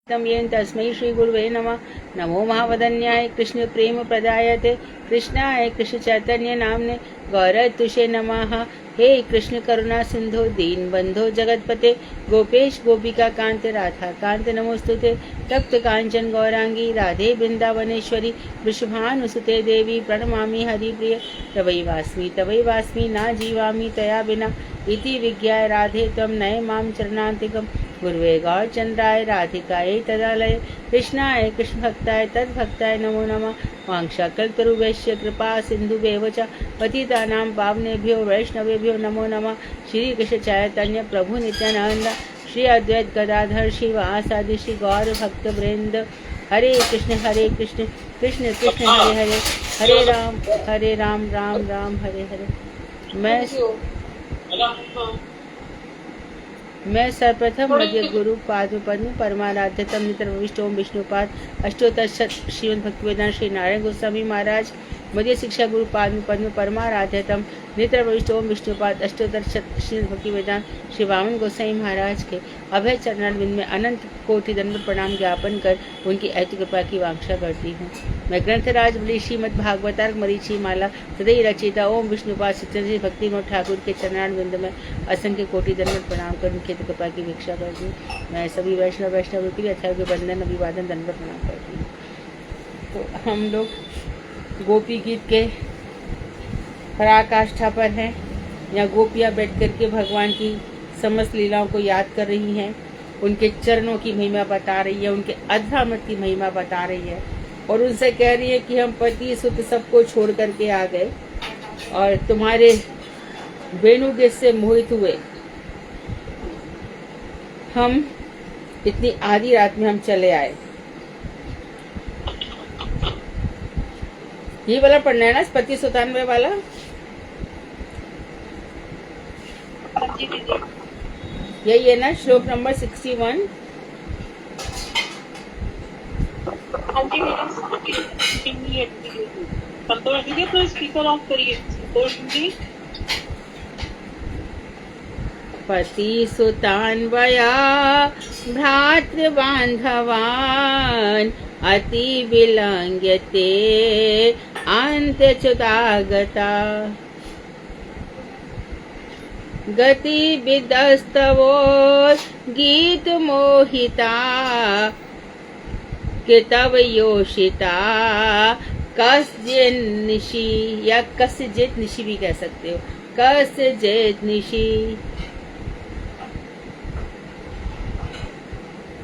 येन तस्मै श्री गुरुवे नमः। नमो महावदन्याय कृष्ण प्रेम प्रदायते कृष्णाय कृष्ण चैतन्य नामने गौर तुषे नमः। हे कृष्ण करुणा सिंधु दीन बंधो जगतपते गोपेश गोपिका कांत राधा कांत नमोस्तुते। तप्त कांचन गौरांगी राधे वृंदावनेश्वरी वृषभानुसुते देवी प्रणमामि हरिप्रिय। तवै वास्मि ना जीवामि तया बिना इति विज्ञाय राधे त्वं नय मां चरणान्तिकम्। गुरुवे गौरचंद्राय राधिकायै तदालय कृष्णाय कृष्ण भक्ताय तद्भक्ताय नमो नमः। वांशाकल्पतरुभ्यश्च कृपा सिन्धुभ्येव च पतितानां पावनेभ्यो वैष्णवेभ्यो नमो नमः। श्री कृष्ण चैतन्य प्रभु नित्यानंद श्री अद्वैत गदाधर श्रीवासादि श्री गौर भक्त वृंद। हरे कृष्ण कृष्ण कृष्ण हरे हरे हरे राम राम राम हरे हरे। मैं सर्वप्रथम मध्य गुरु पाद पद्म परमाराध्यतम नितर विष्णु विष्णुपाद अष्टोत्तर श्रीमद् भक्तिवेदांत श्री नारायण गोस्वामी महाराज मध्य शिक्षा गुरु पाद पद्म परमाराध्यतम नितर विष्णुपाद अष्टोत्तर श्रीमद् भक्तिवेदांत श्री वामन गोसाई महाराज के अभय चरणारविंद में अनंत कोटि दंड प्रणाम ज्ञापन कर उनकी ऐति कृपा की वांछा करती हूँ। मैं ग्रंथराज बलि श्रीमद् भागवतार्क मरीचि माला सदैव रचिता ओम विष्णुपाद सत्यश्री भक्ति मोह ठाकुर के चरणारविंद में असंख्य कोटि दंड प्रणाम कर उनकी कृपा की भिक्षा करती हूँ। मैं सभी वैष्णव के अथर्व के बंधन अभिवादन दंड प्रणाम करती हूँ। तो हम लोग गोपी गीत के पराकाष्ठा पर हैं। यहाँ गोपियाँ बैठ करके भगवान की समस्त लीलाओं को याद कर रही हैं, उनके चरणों की महिमा बता रही है, उनके अधरामृत की महिमा बता रही है और उनसे कह रही है कि हम पति सुत सबको छोड़ करके आ गए और तुम्हारे वेणु गीत से मोहित हुए। हम इतनी आधी रात में हम चले आए। ये वाला पढ़ना है ना, पति सुतानवे वाला। यही है ना, श्लोक नंबर 61। संतोष दीदी तो स्पीकर ऑफ करिए। संतोष दीदी। पति सुतान्वया भ्रातृबान्धवान् अति विलङ्घ्यते अन्त्यच्युतागता गति विदस्तवो गीत मोहिता कितव योषिता कस्जिन्निशि या कस्जित निशि भी कह सकते हो, कस्जित निशि।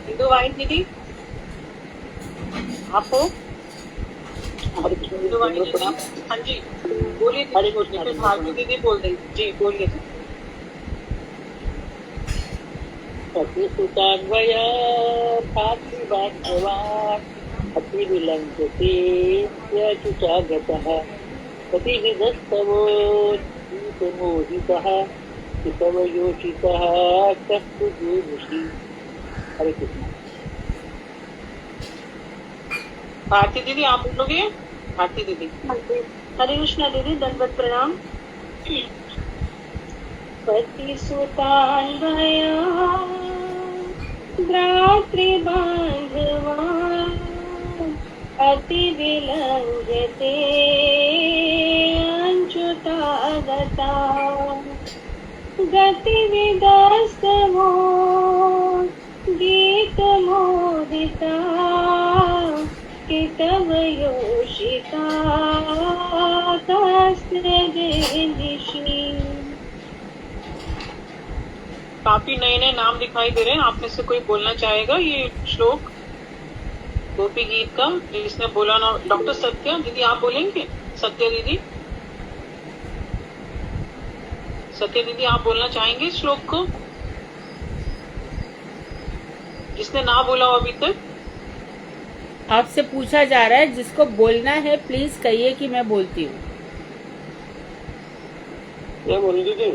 हिंदू वाणी दीदी आपको हिंदू वाणी दीदी। हाँ जी बोलिए। भारती दीदी बोल रही जी, बोलिए। पति सुतान्वया भ्रातृबान्धवान् अति विलङ्घ्यते अन्त्यच्युतागतः गति विदस्तवो गीतमोहितः कितव योषितः कस्जिन्निशि। हरे कृष्ण। भारती दीदी आप बोलोगे। भारती दीदी। हरे कृष्णा दीदी, दंडवत प्रणाम। पति सुतान्वया भ्रातृबान्धवान् अति विलङ्घ्यते अन्त्युतागता गति विदस्तवो गीतमोदिता कितव योषिता कस्जिन्निशि। काफी नए नए नाम दिखाई दे रहे हैं। आप में से कोई बोलना चाहेगा ये श्लोक गोपी गीत का, जिसने बोला ना? डॉक्टर सत्या दीदी आप बोलेंगे? सत्या दीदी, सत्या दीदी आप बोलना चाहेंगे इस श्लोक को, जिसने ना बोला हो अभी तक? आपसे पूछा जा रहा है, जिसको बोलना है प्लीज कहिए कि मैं बोलती हूँ। मैं बोल दीदी।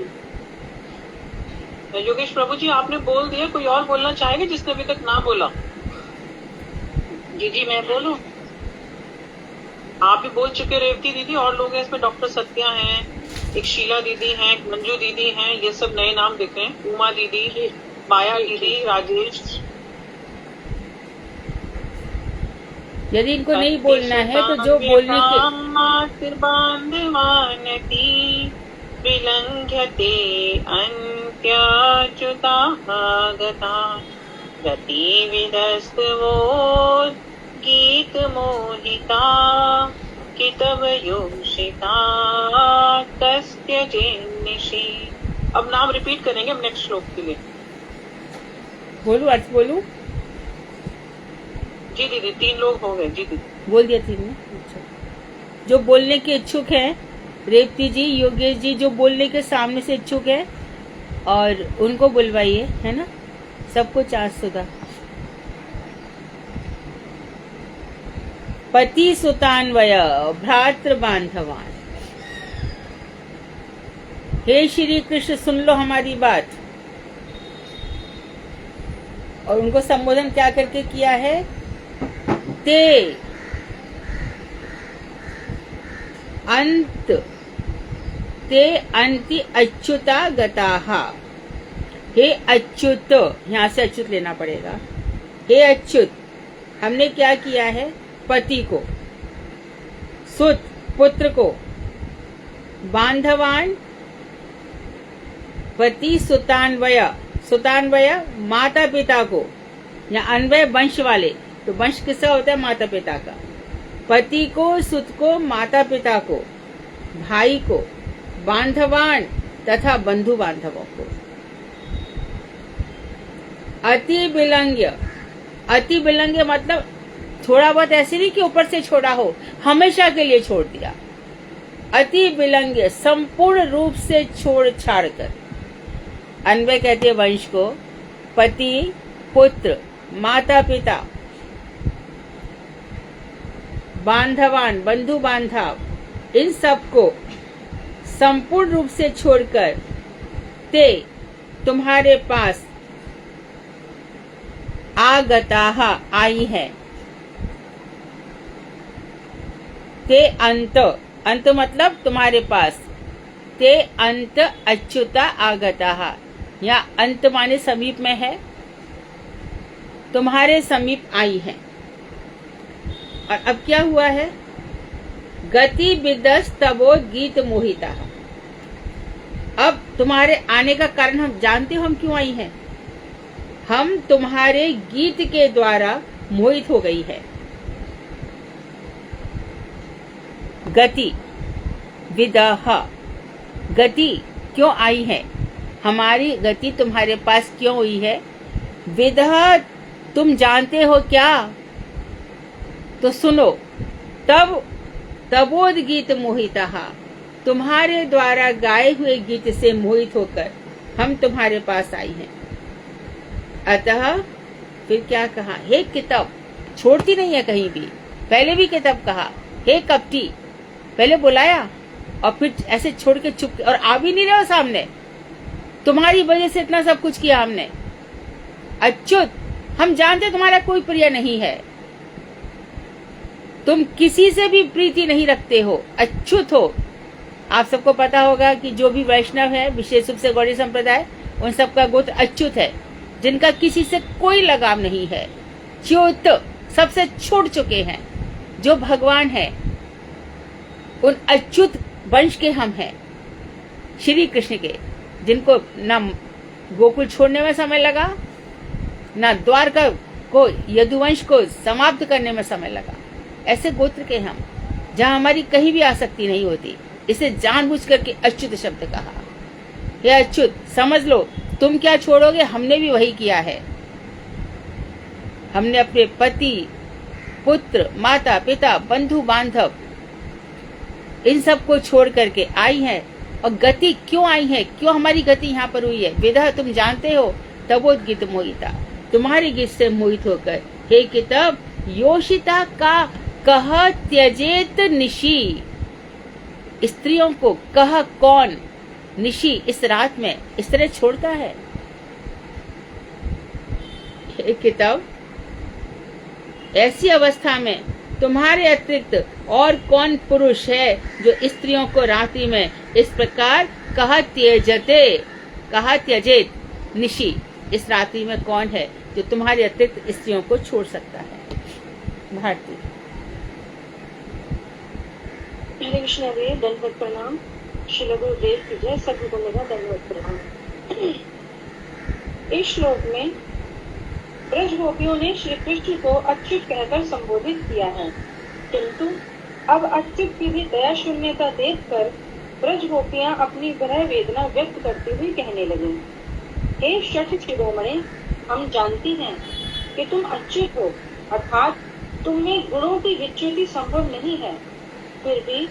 योगेश प्रभु जी आपने बोल दिया, कोई और बोलना चाहेगा जिसने अभी तक ना बोला? जी मैं बोलूं? आप भी बोल चुके रेवती दीदी, और लोग हैं इसमें, डॉक्टर सत्या हैं, एक शीला दीदी हैं, एक मंजू दीदी हैं, ये सब नए नाम दिख रहे हैं, उमा दीदी, माया दीदी, राजेश। यदि इनको नहीं बोलना है तो जो बोलने के मातृबान्धवानती विलङ्घ्यते अन्त्याच्युताः गता गतिविदस्तवो गीतमोहिता कितवयोषिता कस्त्यजेन्निशि। अब नाम रिपीट करेंगे हम नेक्स्ट श्लोक के लिए। बोलू, अर्थ बोलू? जी दीदी, 3 लोग हो गए। जी दीदी बोल दिया 3 में। अच्छा, जो बोलने के इच्छुक हैं, रेवती जी, योगेश जी, जो बोलने के सामने से इच्छुक है और उनको बुलवाइए, है ना, सबको चांस सुधा। पति सुतान्वय भ्रातृ बांधवान। हे श्री कृष्ण, सुन लो हमारी बात। और उनको संबोधन क्या करके किया है? ते अंत, ते अंति अच्युता गताहा। हे अच्युत, यहां से अच्युत लेना पड़ेगा। हे अच्युत, हमने क्या किया है? पति को, सुत पुत्र को, बांधवान पति सुतान्वय, सुतान्वय माता पिता को, या अन्वय वंश वाले, तो वंश किसका होता है? माता पिता का। पति को, सुत को, माता पिता को, भाई को, बांधवान तथा बंधु बांधवों को। अति विलंग्य, अति विलंग्य मतलब थोड़ा बहुत ऐसे नहीं कि ऊपर से छोड़ा हो, हमेशा के लिए छोड़ दिया। अति विलंग्य संपूर्ण रूप से छोड़ छाड़ कर। अन्वय कहते हैं वंश को, पति, पुत्र, माता पिता, बांधवान बंधु बांधव, इन सबको संपूर्ण रूप से छोड़कर ते तुम्हारे पास आगताः आई है। ते अंत, अंत मतलब तुम्हारे पास। ते अंत अच्युता आगताः, या अंत माने समीप में है, तुम्हारे समीप आई है। और अब क्या हुआ है? गति विदस तबो गीत मोहिता। अब तुम्हारे आने का कारण हम जानते हो, हम क्यों आई हैं? हम तुम्हारे गीत के द्वारा मोहित हो गई है। गति विदह, गति क्यों आई है? हमारी गति तुम्हारे पास क्यों हुई है? विदह, तुम जानते हो क्या? तो सुनो। तब तबोध गीत मोहिता, तुम्हारे द्वारा गाए हुए गीत से मोहित होकर हम तुम्हारे पास आई हैं। अतः फिर क्या कहा? हे किताब, छोड़ती नहीं है कहीं भी। पहले भी किताब कहा, हे कपटी, पहले बुलाया और फिर ऐसे छोड़ के चुप, और आ भी नहीं रहे हो सामने। तुम्हारी वजह से इतना सब कुछ किया हमने। अच्युत, हम जानते तुम्हारा कोई प्रिय नहीं है, तुम किसी से भी प्रीति नहीं रखते हो, अच्युत हो। आप सबको पता होगा कि जो भी वैष्णव है, विशेष रूप से गौड़ी संप्रदाय, उन सबका गोत्र अच्युत है, जिनका किसी से कोई लगाव नहीं है। च्युत, सबसे छूट चुके हैं। जो भगवान है, उन अच्युत वंश के हम हैं, श्री कृष्ण के, जिनको न गोकुल छोड़ने में समय लगा, न द्वारका को, यदुवंश को समाप्त करने में समय लगा। ऐसे गोत्र के हम, जहां हमारी कहीं भी आसक्ति नहीं होती। इसे जानबूझ करके अच्युत शब्द कहा। हे अच्युत, समझ लो, तुम क्या छोड़ोगे? हमने भी वही किया है। हमने अपने पति, पुत्र, माता पिता, बंधु बांधव, इन सब को छोड़ करके आई हैं। और गति क्यों आई है? क्यों हमारी गति यहाँ पर हुई है? विदह, तुम जानते हो, तबोध गीत मोहिता, तुम्हारे गीत से मोहित होकर। हे किताब, योषिता का कह त्यजेत निशी, स्त्रियों को कह कौन निशी, इस रात में इस तरह छोड़ता है? हे किताब, ऐसी अवस्था में तुम्हारे अतिरिक्त और कौन पुरुष है जो स्त्रियों को रात्रि में इस प्रकार कहा त्यजेत निशी, इस रात्रि में कौन है जो तुम्हारे अतिरिक्त स्त्रियों को छोड़ सकता है? भारती। हरे कृष्ण देव, दंडवत प्रणाम। श्री गुरुदेव की जय। सभी को मेरा दंडवत प्रणाम। इस श्लोक में ब्रज गोपियों ने श्री कृष्ण को अच्युत कहकर संबोधित किया है, किंतु अब अच्युत की भी दया शून्यता देखकर ब्रज गोपियां अपनी विरह वेदना व्यक्त करती हुई कहने लगी, हे षठ शिरोमणि, हम जानती हैं कि तुम अच्युत हो, अर्थात तुम में गुणों की विच्युति संभव नहीं है। फिर भी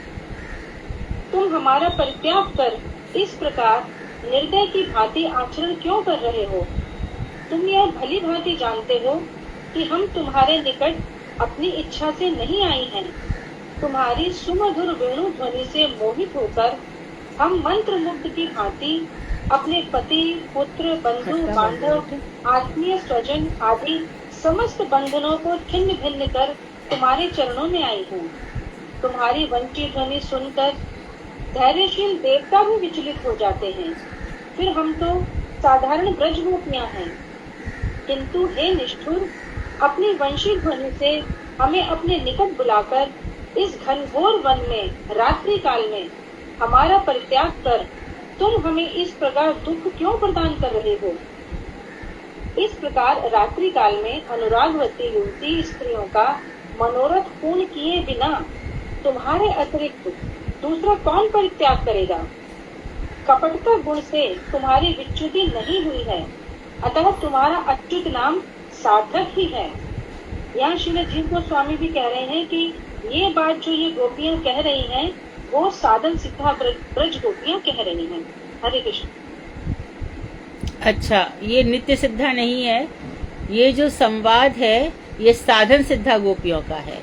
तुम हमारा परित्याग कर इस प्रकार निर्दय की भांति आचरण क्यों कर रहे हो? तुम यह भली भांति जानते हो कि हम तुम्हारे निकट अपनी इच्छा से नहीं आई हैं। तुम्हारी सुमधुर वेणु ध्वनि से मोहित होकर हम मंत्र मुग्ध की भांति अपने पति, पुत्र, बंधु, बांधव, आत्मीय, स्वजन आदि समस्त बंधनों को छिन्न भिन्न कर तुम्हारे चरणों में आई हूँ। तुम्हारी वंची ध्वनि सुनकर धैर्यशील देवता भी विचलित हो जाते हैं। फिर हम तो साधारण ब्रज गोपियां हैं, किंतु हे निष्ठुर, अपनी वंशी ध्वनि से हमें अपने निकट बुलाकर इस घनघोर वन में रात्रि काल में हमारा परित्याग कर तुम हमें इस प्रकार दुख क्यों प्रदान कर रहे हो? इस प्रकार रात्रि काल में अनुरागवती युवती स्त्रियों का मनोरथ पूर्ण किए बिना तुम्हारे अतिरिक्त दूसरा कौन परित्याग करेगा? कपटता गुण से तुम्हारी विच्युति नहीं हुई है, अतः तुम्हारा अच्युत नाम सार्थक ही है। यहाँ श्रीमद जीव गोस्वामी भी कह रहे हैं कि ये बात जो ये गोपियां कह रही हैं वो साधन सिद्धा ब्रज गोपियां कह रही हैं। हरे कृष्ण। अच्छा, ये नित्य सिद्धा नहीं है, ये जो संवाद है ये साधन सिद्धा गोपियों का है।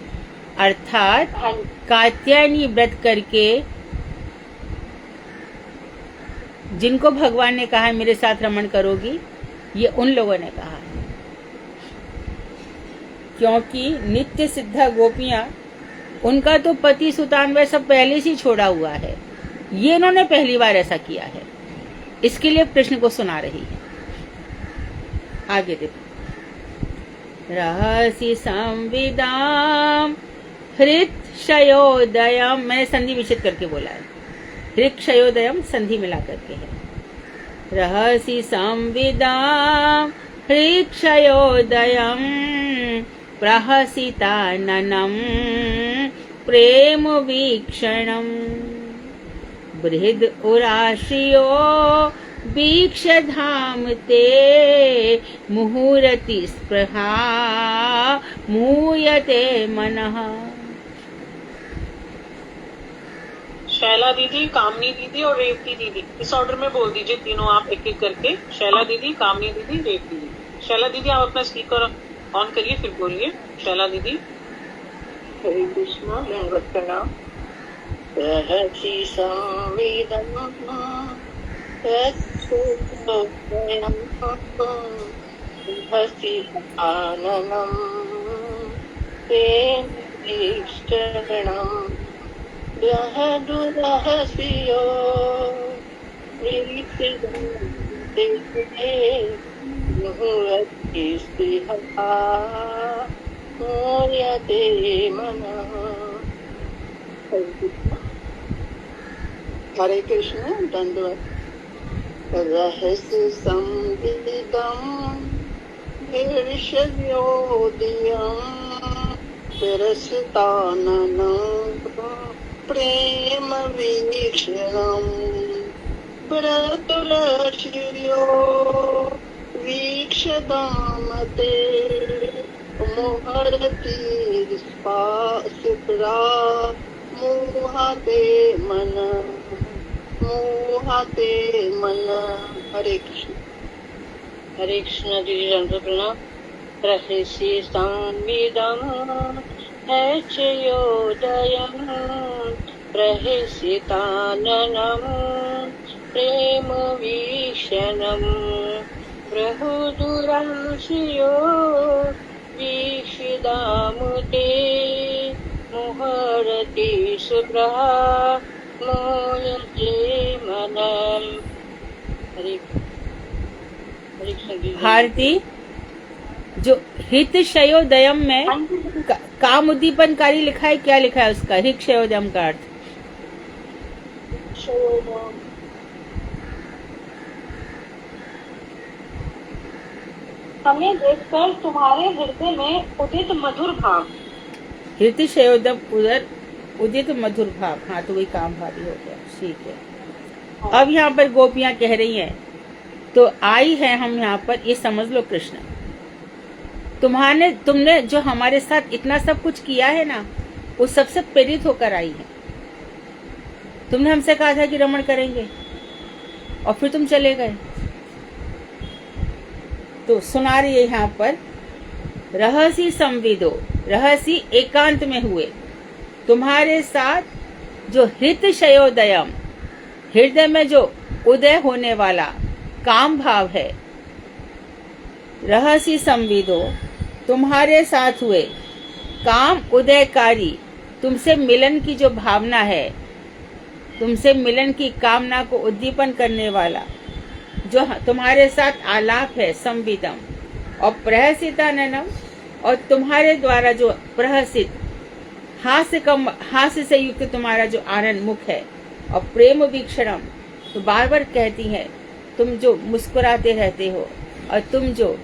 अर्थात कात्यायनी व्रत करके जिनको भगवान ने कहा है मेरे साथ रमण करोगी, ये उन लोगों ने कहा है। क्योंकि नित्य सिद्धा गोपियां, उनका तो पति सुतान्वय सब पहले से छोड़ा हुआ है, ये इन्होंने पहली बार ऐसा किया है, इसके लिए कृष्ण को सुना रही है। आगे देखो, रहसि संविदाम हृक्षयोदयम, मैंने संधि विच्छेद करके बोला है, हृक्षयोदयम संधि मिला करके है। रहसि संविदाम हृक्षयोदयम प्रहसिताननम प्रेम वीक्षणम बृहद उराशियो वीक्ष धाम ते मुहुरति स्पृहा मूयते मनः। शैला दीदी, कामनी दीदी और रेवती दीदी, इस ऑर्डर में बोल दीजिए तीनों आप एक एक करके। शैला दीदी, कामनी दीदी, रेवती दीदी। शैला दीदी आप अपना स्पीकर ऑन करिए, फिर बोलिए। शैला दीदी। हरे कृष्ण, दंडवत प्रणाम। रहसि संविदं हसिताननं प्रेम वीक्षणं बृहदुरहस्यो मुहुरति स्पृहा मूयते मनः। हरे कृष्ण, दंडवत। रहस्य संविदं ईर्ष्योदयं तिरस्ताननं प्रेम वीक्षणं ब्रतुलशिरो वीक्षदामते मुहरति स्पृहा मूहते मन, मूहते मन। हरे कृष्ण। हरे कृष्ण दीदी, दंडवत प्रणाम। रहसि संविदं हृक्षयोदयं प्रहसिताननं प्रेम वीक्षणं बृहदुराशियो वीक्षिदामुते मुहरति स्पृहा मूयते मनम्। हरे कृष्ण। भारती, जो हित क्षयोदयम में काम उद्दीपनकारी लिखा है, क्या लिखा है उसका? हित क्षयोदयम का अर्थ शयोदम। हमें देखकर तुम्हारे हृदय में उदित मधुर भाव। हृदय शयोदम उदर उदित मधुर भाव। हाँ, तो वही काम भावी हो गया। ठीक है। अब यहाँ पर गोपियां कह रही हैं, तो आई है हम यहाँ पर, ये समझ लो कृष्ण, तुमने जो हमारे साथ इतना सब कुछ किया है ना, वो सबसे प्रेरित होकर आई है। तुमने हमसे कहा था कि रमण करेंगे और फिर तुम चले गए। तो सुना रही है यहाँ पर, रहसी संविदो, रहसी एकांत में हुए तुम्हारे साथ जो हृत शयोदयम, हृदय में जो उदय होने वाला काम भाव है, रहसी संविदो, तुम्हारे साथ हुए काम उदयकारी, तुमसे मिलन की जो भावना है, तुमसे मिलन की कामना को उद्दीपन करने वाला जो तुम्हारे साथ आलाप है, संविदम, और प्रहसिताननम, और तुम्हारे द्वारा जो प्रहसित हास्य से युक्त तुम्हारा जो आनंद मुख है, और प्रेम वीक्षणम, तो बार बार कहती है तुम जो मुस्कुराते रहते हो, और तुम जो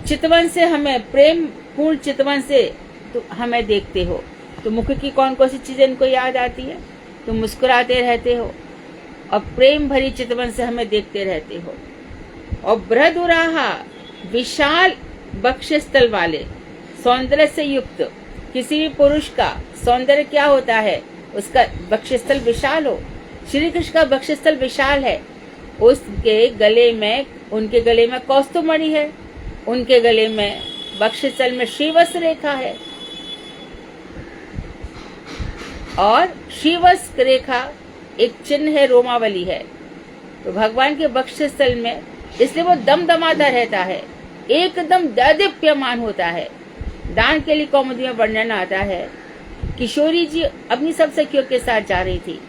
चितवन से हमें, प्रेम पूर्ण चितवन से हमें देखते हो। तो मुख की कौन कौन सी चीजें इनको याद आती है? तुम मुस्कुराते रहते हो और प्रेम भरी चितवन से हमें देखते रहते हो। और बृहदुराहा, विशाल बक्षस्थल वाले, सौंदर्य से युक्त, किसी भी पुरुष का सौंदर्य क्या होता है? उसका बक्षस्थल विशाल हो। श्री कृष्ण का बक्षस्थल विशाल है। उसके गले में, उनके गले में कौस्तुभमणि है, उनके गले में बक्षस्थल में श्रीवत्स रेखा है, और श्रीवत्स रेखा एक चिन्ह है, रोमावली है। तो भगवान के बक्षस्थल में इसलिए वो दमदमाता रहता है, एकदम दैदीप्यमान होता है। दान के लिए कौमुदी में वर्णन आता है, किशोरी जी अपनी सब सखियों के साथ जा रही थी।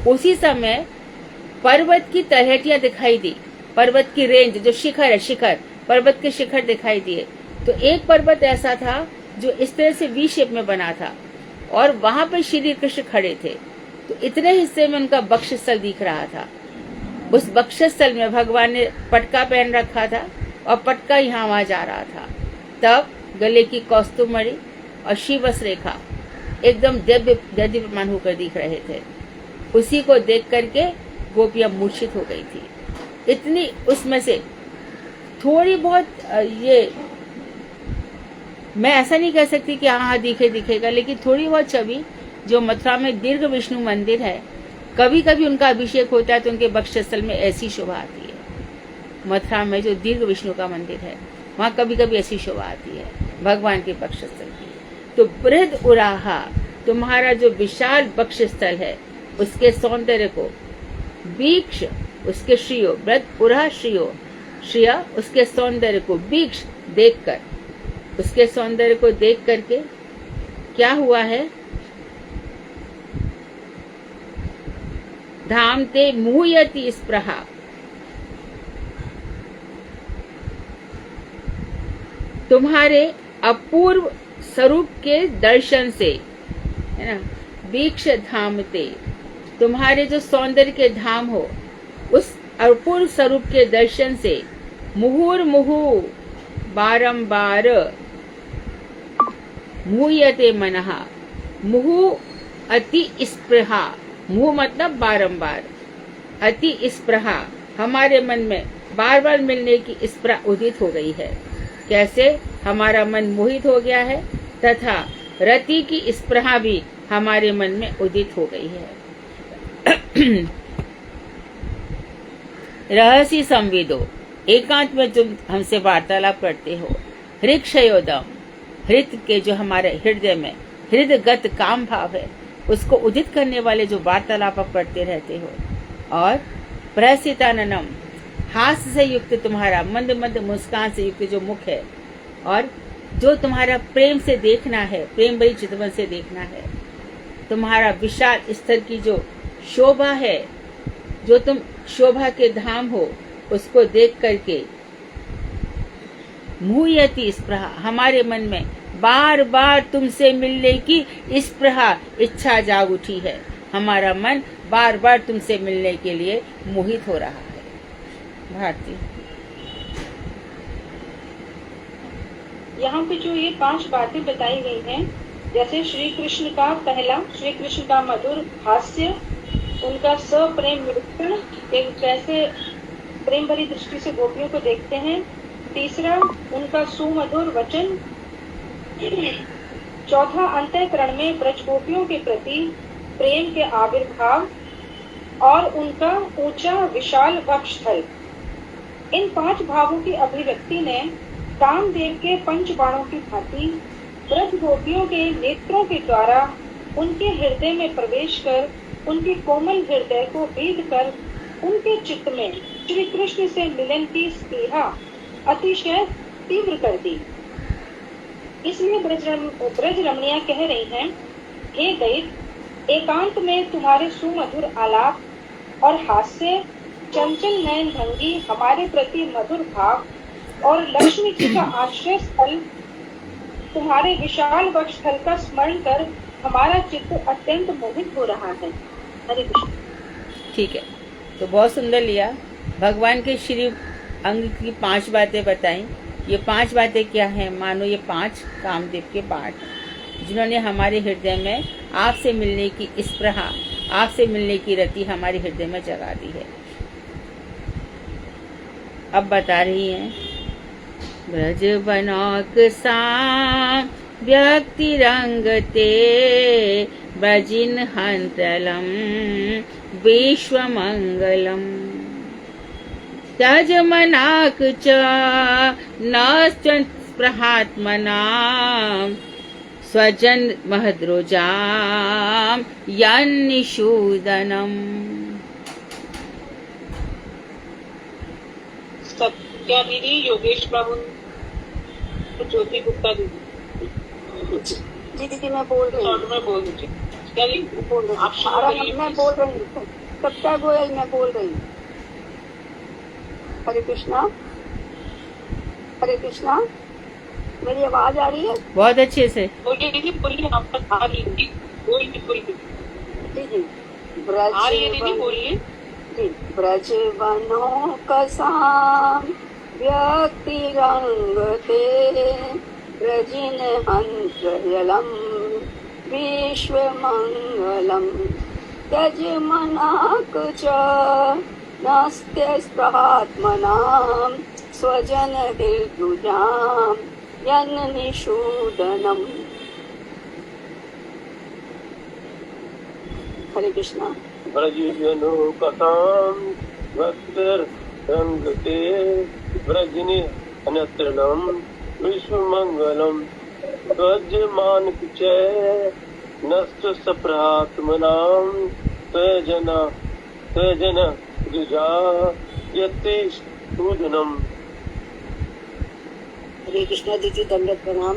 उसी समय पर्वत की तलहटियां दिखाई दी, पर्वत की रेंज जो शिखर है, शिखर, पर्वत के शिखर दिखाई दिए। तो एक पर्वत ऐसा था जो इस तरह से वी शेप में बना था, और वहां पे श्री कृष्ण खड़े थे। तो इतने हिस्से में उनका बक्षस्थल दिख रहा था। उस बक्षस्थल में भगवान ने पटका पहन रखा था, और पटका यहाँ वहां जा रहा था। तब गले की कौस्तुभमणि और श्रीवत्स रेखा एकदम दैदीप्यमान होकर दिख रहे थे। उसी को देख करके गोपियां मूर्छित हो गई थी। इतनी उसमें से थोड़ी बहुत, ये मैं ऐसा नहीं कह सकती कि हाँ दिखेगा, लेकिन थोड़ी बहुत छवि जो मथुरा में दीर्घ विष्णु मंदिर है, कभी कभी उनका अभिषेक होता है तो उनके बक्षस्थल में ऐसी शोभा आती है। मथुरा में जो दीर्घ विष्णु का मंदिर है, वहाँ कभी कभी ऐसी शोभा आती है भगवान के बक्षस्थल की। तो बृहद उराहा, तुम्हारा जो विशाल बक्षस्थल है, उसके सौंदर्य को, वीक्ष उसके श्रियो, बृहद उराह श्रियो, श्रिया उसके सौंदर्य को, वीक्ष देखकर, उसके सौंदर्य को देख करके क्या हुआ है? धामते मुह्यति स्पृहा, तुम्हारे अपूर्व स्वरूप के दर्शन से, है ना, वीक्ष धामते, तुम्हारे जो सौंदर्य के धाम हो, उस अपूर्व स्वरूप के दर्शन से, मुहुर्मुहु बारंबार, मुह्यते मनहा, मुहु अति स्पृहा, मुह मतलब बारंबार, अति स्पृहा, हमारे मन में बार बार मिलने की स्पृहा उदित हो गई है। कैसे? हमारा मन मोहित हो गया है, तथा रति की स्पृहा भी हमारे मन में उदित हो गई है। रहसी संविदो, एकांत में तुम हमसे वार्तालाप करते हो। हृक्षयोदम, हृत के जो हमारे हृदय में हृदयगत काम भाव है, उसको उदित करने वाले जो वार्तालाप आप करते रहते हो। और प्रहसिताननम, हास्य से युक्त तुम्हारा, मंद मंद मुस्कान से युक्त जो मुख है, और जो तुम्हारा प्रेम से देखना है, प्रेम भरी चितवन से देखना है, तुम्हारा विशाल स्तर की जो शोभा है, जो तुम शोभा के धाम हो, उसको देख करके मुह्यति स्पृहा, हमारे मन में बार बार तुमसे मिलने की स्पृहा, इच्छा जाग उठी है। हमारा मन बार बार तुमसे मिलने के लिए मोहित हो रहा है। भारती, यहाँ पे जो ये 5 बातें बताई गई हैं, जैसे श्री कृष्ण का पहला, श्री कृष्ण का मधुर हास्य, उनका सप्रेम निरीक्षण, एक कैसे प्रेम भरी दृष्टि से गोपियों को देखते हैं। तीसरा, उनका सुमधुर वचन। चौथा, अंतःकरण में ब्रज गोपियों के प्रति प्रेम के आविर्भाव और उनका ऊंचा विशाल वक्षस्थल। इन 5 भावों की अभिव्यक्ति ने कामदेव के 5 बाणों की भांति ब्रज गोपियों के नेत्रों के द्वारा उनके हृदय में प्रवेश कर उनके कोमल हृदय को भेद कर उनके चित्त में श्री कृष्ण से मिलन की स्पृहा अतिशय तीव्र कर दी। इसलिए ब्रज रमणियां कह रही हैं, हे दैत्य, एकांत में तुम्हारे सुमधुर आलाप और हास्य, चंचल नयन भंगी, हमारे प्रति मधुर भाव और लक्ष्मी जी का आश्रय स्थल, तुम्हारे विशाल वक्षस्थल का स्मरण कर हमारा चित्त अत्यंत मोहित हो रहा है। हरे कृष्ण। ठीक है, तो बहुत सुंदर लिया। भगवान के श्री अंग की 5 बातें बताई। ये 5 बातें क्या हैं? मानो ये 5 कामदेव के बाण, जिन्होंने हमारे हृदय में आपसे मिलने की स्पृहा, आपसे मिलने की रति हमारे हृदय में जगा दी है। अब बता रही हैं, ब्रज बनौक साम व्यक्ति रंग ते ब्रजिन हंतलम विश्व मंगलम तज मनाक च नस्प्रहात्मना स्वजन महद्रोजाम यन्निषूदनम। सत्या दीदी, योगेश बाबू, ज्योति गुप्ता दीदी। जी दीदी, मैं बोल रही हूँ। में बोल दीजिए। क्या दीदी? बोल रही आप शुरू करिए, मैं please। बोल रही हूँ। सत्या गोयल मैं बोल रही हूँ। हरे कृष्णा, हरे कृष्णा। मेरी आवाज आ रही है? बहुत अच्छे से बोलिए दीदी, बोलिए। आप तक आ रही है दीदी, बोलिए बोलिए। जी जी। ब्रज आ रही है दीदी, बोलिए। जी। ब्रज बनों कसाम व्यक्ति रंग ते ब्रजिन हंत्रयलम विश्व मंगलम त्यज मनाक च नास्त्य स्पृहात्मनां स्वजन हृदुजां यन्निषूदनम्। हरे कृष्णा। ब्रजनो कथाम भक्तिरंगते ब्रजनि अनत्रलम विश्व मंगलम ध्वजमान च नष्ट सप्रात्मनाम त्वजन दुजा यते शूदनम। हरे कृष्णा दीदी, दंडवत प्रणाम।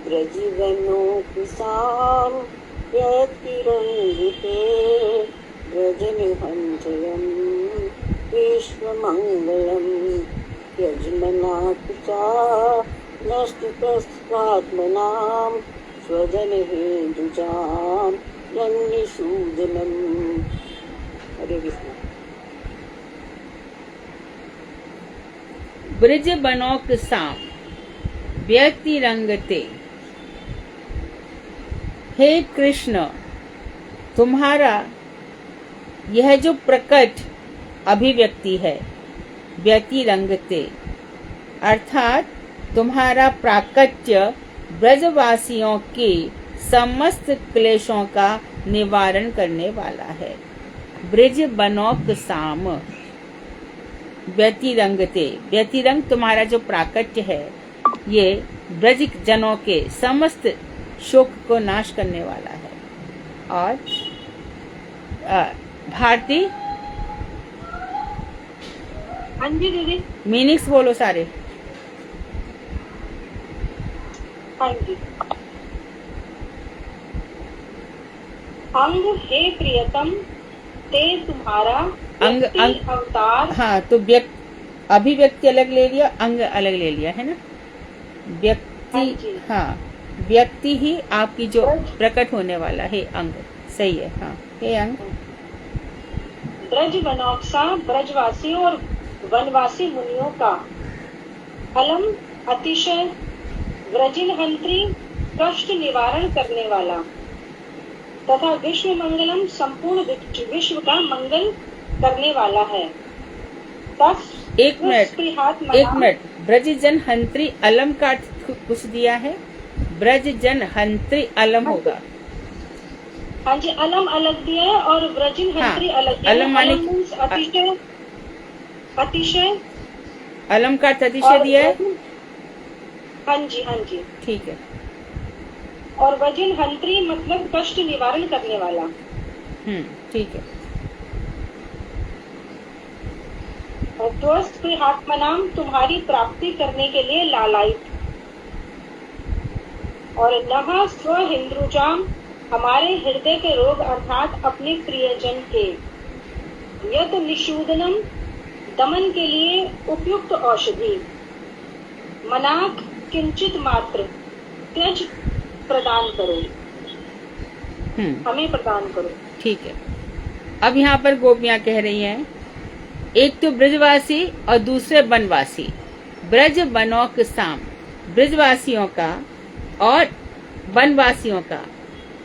ब्रजीवनो कुसाम व्यक्तिरंगिते ब्रजनिहंतयम् विश्वमंगलम् यजमनाकुचा नष्टप्रस्वात्मनां स्वजनहेतुजां यन्निषूदनम्। हरे कृष्ण। ब्रज बनौक साम व्यक्ति रंगते। हे कृष्ण, तुम्हारा यह जो प्रकट अभिव्यक्ति है, व्यक्ति रंगते, अर्थात तुम्हारा प्राकट्य ब्रजवासियों के समस्त क्लेशों का निवारण करने वाला है। ब्रज बनौक साम व्यतिरंगते, व्यतिरंग तुम्हारा जो प्राकट्य है, ये ब्रज जनों के समस्त शोक को नाश करने वाला है। और भारती, हाँ जी दीदी। मीनिंग्स बोलो सारे। हाँ जी। अंग हे प्रियतम ते तुम्हारा अंग अवतार। हाँ, तो अभिव्यक्ति अलग ले लिया, अंग अलग ले लिया, है ना। व्यक्ति, हाँ, व्यक्ति ही आपकी जो प्रकट होने वाला है अंग, सही है। हाँ, हे अंग। ब्रज वनौकसा ब्रजवासियों और वनवासी मुनियों का अलम अतिशय व्रजिन हंत्री कष्ट निवारण करने वाला तथा विश्व मंगलम संपूर्ण विश्व का मंगल करने वाला है। एक मिनट, ब्रज जन हंत्री अलम का अर्थ कुछ दिया है? ब्रज जन हंत्री अलम होगा। हाँ जी, अलम अलग दिया है और ब्रजिन हंत्री अलग दिया है। अलम माने अतिशय, अतिशय अलम का अर्थ अतिशय दिया है। हाँ जी, हाँ जी, ठीक है। और वजिन हंत्री मतलब कष्ट निवारण करने वाला। ठीक है। नाम तुम्हारी प्राप्ति करने के लिए लालायित और नहा स्व हिंद्रुजाम हमारे हृदय के रोग अर्थात अपने प्रियजन के यत निषूदनम दमन के लिए उपयुक्त औषधि मनाक किंचित मात्र त्यज प्रदान करो, हमें प्रदान करो। ठीक है। अब यहाँ पर गोपियां कह रही हैं, एक तो ब्रजवासी और दूसरे वनवासी। ब्रज वनौक साम, ब्रजवासियों का और वनवासियों का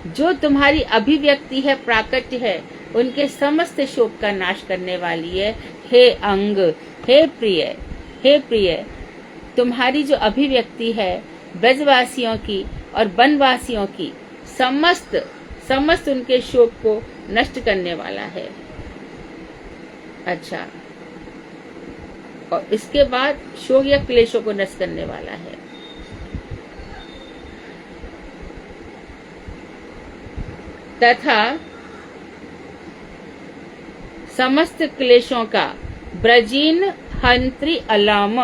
जो तुम्हारी अभिव्यक्ति है, प्राकट्य है, उनके समस्त शोक का नाश करने वाली है। हे अंग, हे प्रिय, हे प्रिय, तुम्हारी जो अभिव्यक्ति है ब्रजवासियों की और वनवासियों की, समस्त उनके शोक को नष्ट करने वाला है। अच्छा, और इसके बाद शोक या क्लेशों को नष्ट करने वाला है। तथा समस्त क्लेशों का ब्रजीन हंत्री अलम,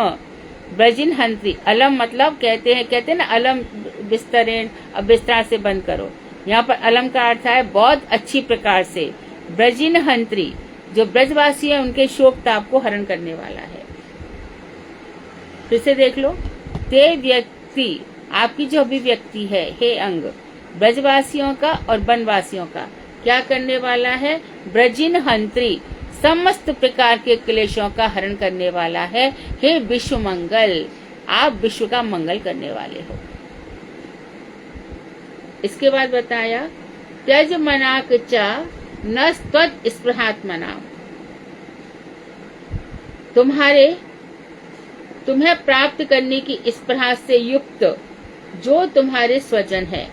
ब्रजिन हंत्री अलम मतलब कहते हैं ना, अलम विस्तरेण, अब विस्तार से बंद करो। यहाँ पर अलम का अर्थ है बहुत अच्छी प्रकार से। ब्रजिन हंत्री जो ब्रजवासी है उनके शोक ताप को हरण करने वाला है। फिर से देख लो, ते व्यक्ति आपकी जो अभिव्यक्ति है, हे अंग, ब्रजवासियों का और वनवासियों का क्या करने वाला है? ब्रजिन हंत्री समस्त प्रकार के क्लेशों का हरण करने वाला है। हे विश्व मंगल, आप विश्व का मंगल करने वाले हो। इसके बाद बताया, त्यज मनाक चा न त्वत् स्पृहात्मना, तुम्हें प्राप्त करने की स्पृहा से युक्त जो तुम्हारे स्वजन है।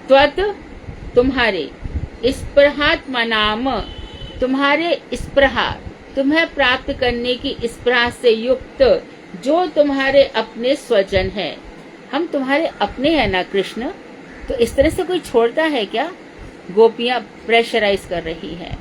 त्वत् तुम्हारे, स्पृहात्मनाम तुम्हारे स्पृहा, तुम्हें प्राप्त करने की स्पृहा से युक्त जो तुम्हारे अपने स्वजन है। हम तुम्हारे अपने हैं ना कृष्ण, तो इस तरह से कोई छोड़ता है क्या? गोपियां प्रेशराइज कर रही हैं।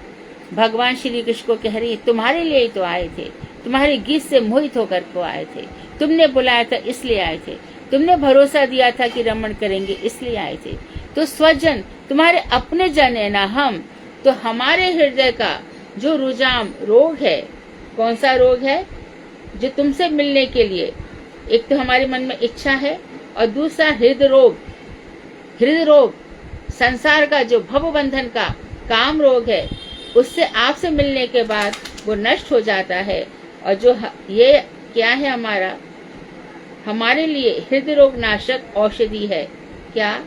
भगवान श्री कृष्ण को कह रही है, तुम्हारे लिए ही तो आए थे, तुम्हारे गीत से मोहित होकर को आए थे, तुमने बुलाया था इसलिए आए थे, तुमने भरोसा दिया था कि रमण करेंगे इसलिए आए थे। तो स्वजन तुम्हारे अपने जन है ना हम, तो हमारे हृदय का जो रुझान रोग है, कौन सा रोग है? जो तुमसे मिलने के लिए, एक तो हमारे मन में इच्छा है और दूसरा हृदय रोग संसार का जो भव बंधन का काम रोग है, उससे आपसे मिलने के बाद वो नष्ट हो जाता है। और जो ये क्या है हमारे लिए हृदय रोग नाशक औषधि है क्या?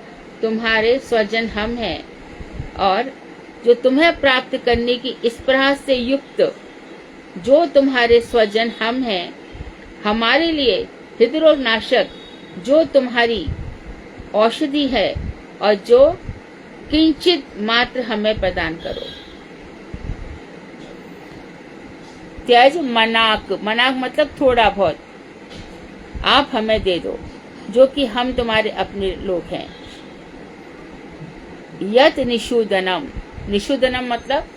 तुम्हारे स्वजन हम हैं, और जो तुम्हें प्राप्त करने की स्पृहा से युक्त जो तुम्हारे स्वजन हम हैं, हमारे लिए हृदय रोग नाशक जो तुम्हारी औषधि है, और जो किंचित मात्र हमें प्रदान करो। त्यज मनाक, मनाक मतलब थोड़ा बहुत आप हमें दे दो, जो कि हम तुम्हारे अपने लोग हैं। यत निषूदनम, निषूदनम मतलब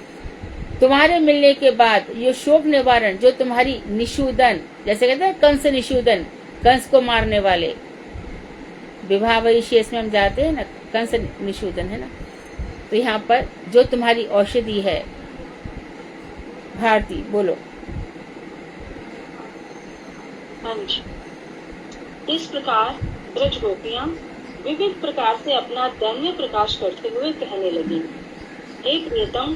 तुम्हारे मिलने के बाद ये शोक निवारण, जो तुम्हारी निषूदन, जैसे कहते हैं कंस निषूदन, कंस को मारने वाले, विवाह वही शेष में हम जाते हैं ना, कंस निषूदन है ना। तो यहाँ पर जो तुम्हारी औषधि है, भारती बोलो। हाँ जी, इस प्रकार ब्रज गोपियां विविध प्रकार से अपना दैन्य प्रकाश करते हुए कहने लगी, हे प्रियतम,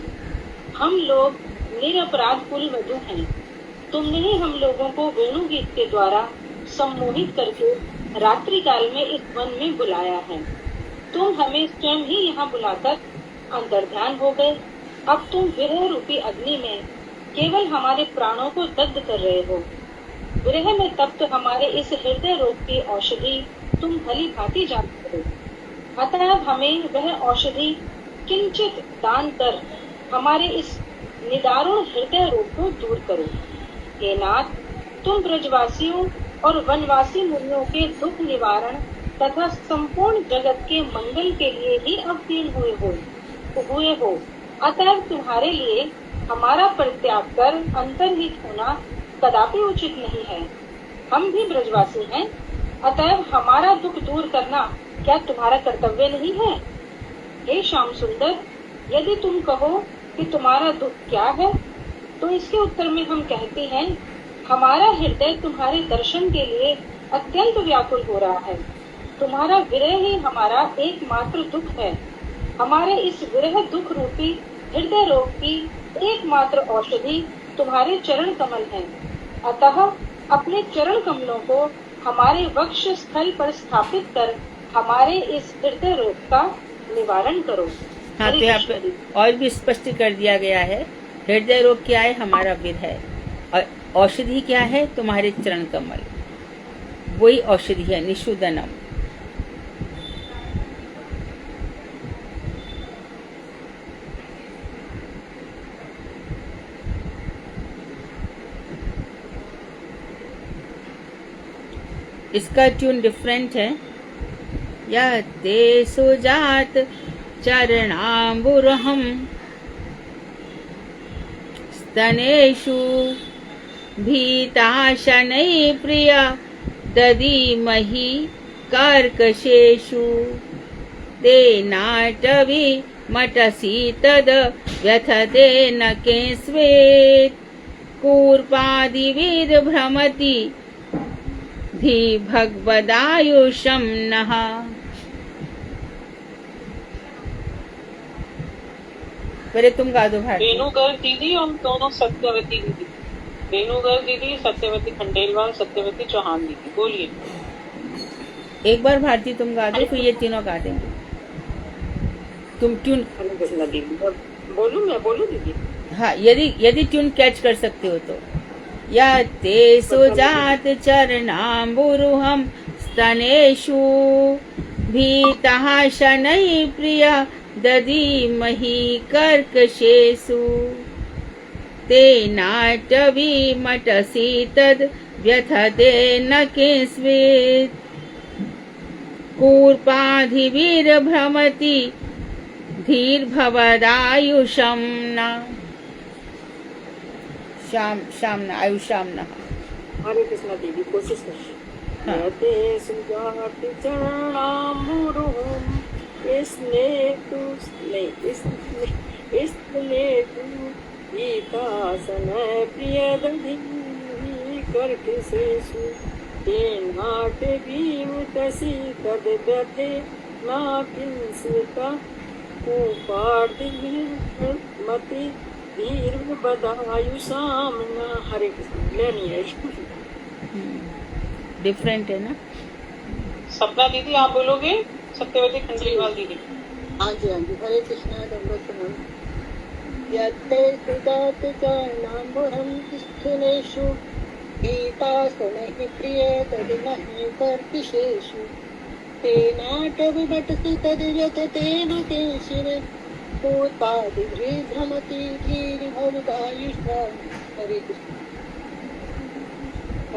हम लोग निरपराध कुल वधू हैं। तुमने ही हम लोगों को वेणु गीत के द्वारा सम्मोहित करके रात्रि काल में इस वन में बुलाया है। तुम हमें स्वयं ही यहाँ बुलाकर अंतर्ध्यान हो गए। अब तुम विरह रूपी अग्नि में केवल हमारे प्राणों को दग्ध कर रहे हो। विरह में तप्त हमारे इस हृदय रोग की औषधि तुम भली भांति जानते हो। अतः हमें वह औषधि किंचित दान कर हमारे इस निदारुण हृदय रोग को दूर करो। हे नाथ, तुम ब्रजवासियों और वनवासी मुनियों के दुख निवारण तथा संपूर्ण जगत के मंगल के लिए ही अवतीर्ण हुए हो। अतः तुम्हारे लिए हमारा परित्याग कर अंतर्हित होना कदापि उचित नहीं है। हम भी ब्रजवासी हैं, अतः हमारा दुख दूर करना क्या तुम्हारा कर्तव्य नहीं है? हे श्याम सुंदर, यदि तुम कहो कि तुम्हारा दुख क्या है, तो इसके उत्तर में हम कहते हैं, हमारा हृदय तुम्हारे दर्शन के लिए अत्यंत व्याकुल हो रहा है। तुम्हारा विरह ही हमारा एकमात्र दुख है। हमारे इस विरह दुख रूपी हृदय रोग की एकमात्र औषधि तुम्हारे चरण कमल हैं। अतः अपने चरण कमलों को हमारे वक्ष स्थल पर स्थापित कर हमारे इस हृदय रोग का निवारण करो। हाँ, तो यहाँ पे और भी स्पष्ट कर दिया गया है। हृदय रोग क्या है? हमारा विरह। और औषधि क्या है? तुम्हारे चरण कमल। वही औषधि है, निषूदनम। इसका ट्यून डिफरेंट है। या ते सुजात चरणाम्बुरहं स्तनेषु भीताशनै प्रिया ददीमहि कर्कशेषु तेनाटवी मटसी तद व्यथते न केस्वेत् कूर्पादिविद भ्रमति धी भगवदायुषं नः। पहले तुम गा दो भारती। रेणुगर दीदी और दोनों सत्यवती दीदी। रेणुगर दीदी, सत्यवती खंडेलवाल, सत्यवती चौहान दीदी। बोलिए। एक बार भारती तुम गा दो, फिर ये तीनों गा देंगे। तुम ट्यून बोलूं? मैं बोलूं दीदी? हाँ, यदि ट्यून कैच कर सकते हो तो। या ते सुजात चरणाम्बुरुहं स्तनेषु भीतः शनै प्रिया ददीमहि कर्कशेषु तेनाटवीमटसि तद् व्यथते न किंस्वित् कूर्पाधिभिर्भ्रमति धीर्भवदायुषं न। श्याम न आयुषाम न। हरे कृष्णा दीदी, कोशिश कर। यते सुजात चरणाम्बुरुहं गीतासन प्रियदधीमहि कर्कशेषु तेनाटवीमटसि तद्व्यथे न किंस्वित् कूर्पादिभिर्भ्रमति धीर्भवदायुषां न। हरे कृष्ण। लेनी है डिफरेंट है ना। सपना दीदी आप बोलोगे? सत्यवती खंडेलवाल दीदी। हाँ जी। हरे कृष्णा दंडवत यत्ते सुजात चरणाम्बुरहं स्तनेषु गीतासनैः प्रिये तदिमहि कर्कशेषु तेनाटविमटसि तद्व्यथते न किंस्वित् कूर्पादिभिर्भ्रमति धीर्भवदायुषां। हरे कृष्ण।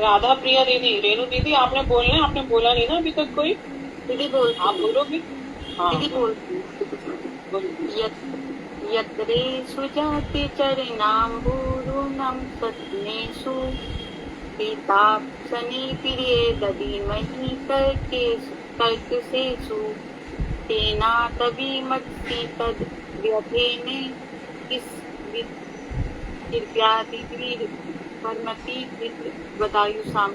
राधा प्रिया दीदी। रेणु दीदी आपने बोलना है, आपने बोला नहीं ना अभी तक कोई। दीदी बोल। आप बोलोगे? हाँ दीदी बोल। यत्रे सुजाते चरणाम्बुरुहं स्तनेषु पीताक्षने प्रिये ददीमहि कर्कशेषु तेनाटवीमटसि तद् व्यथेने किंस्वित् भवदायुषां।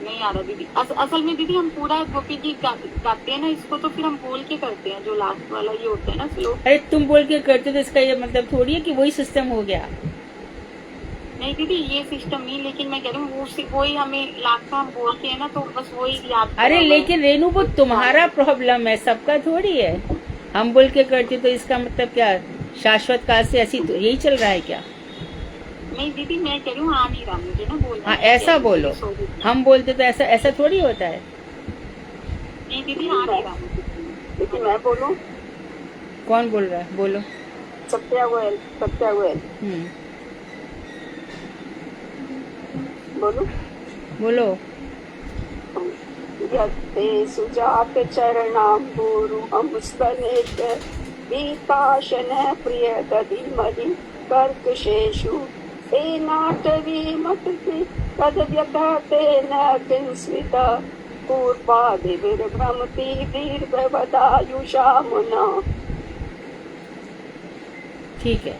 नहीं आ रहा दीदी। असल में दीदी हम पूरा गोपी गीत गाते हैं ना, इसको तो फिर हम बोल के करते हैं, जो लास्ट वाला ये होता है ना स्लो। अरे तुम बोल के करते तो इसका ये मतलब थोड़ी है कि वही सिस्टम हो गया। नहीं दीदी ये सिस्टम नहीं, लेकिन मैं कह रही हूँ वही हमें लास्ट में हम बोल के है ना, तो बस वही याद। अरे लेकिन रेनू वो तुम्हारा प्रॉब्लम है, सबका थोड़ी है। हम बोल के करते तो इसका मतलब क्या शाश्वत काल से ऐसी तो यही चल रहा है क्या? नहीं दीदी मैं कह रही हूँ आ नहीं रहा मुझे ना बोलना। हाँ ऐसा बोलो, हम बोलते तो ऐसा थोड़ी होता है। नहीं दीदी आ नहीं रहा मुझे। लेकिन मैं बोलूं, कौन बोल रहा है? बोलो। सत्या गोयल बोलो। यत्ते सुजात चरणाम्बूरुहं स्तनेत पीताशन प्रिय दधिमहि कर्कशेषु तेनाटवीमटति तद्व्यथतेन किंस्मिता पूर्वादिभिर्भ्रमति दीर्घवदायुषा मुना। ठीक है,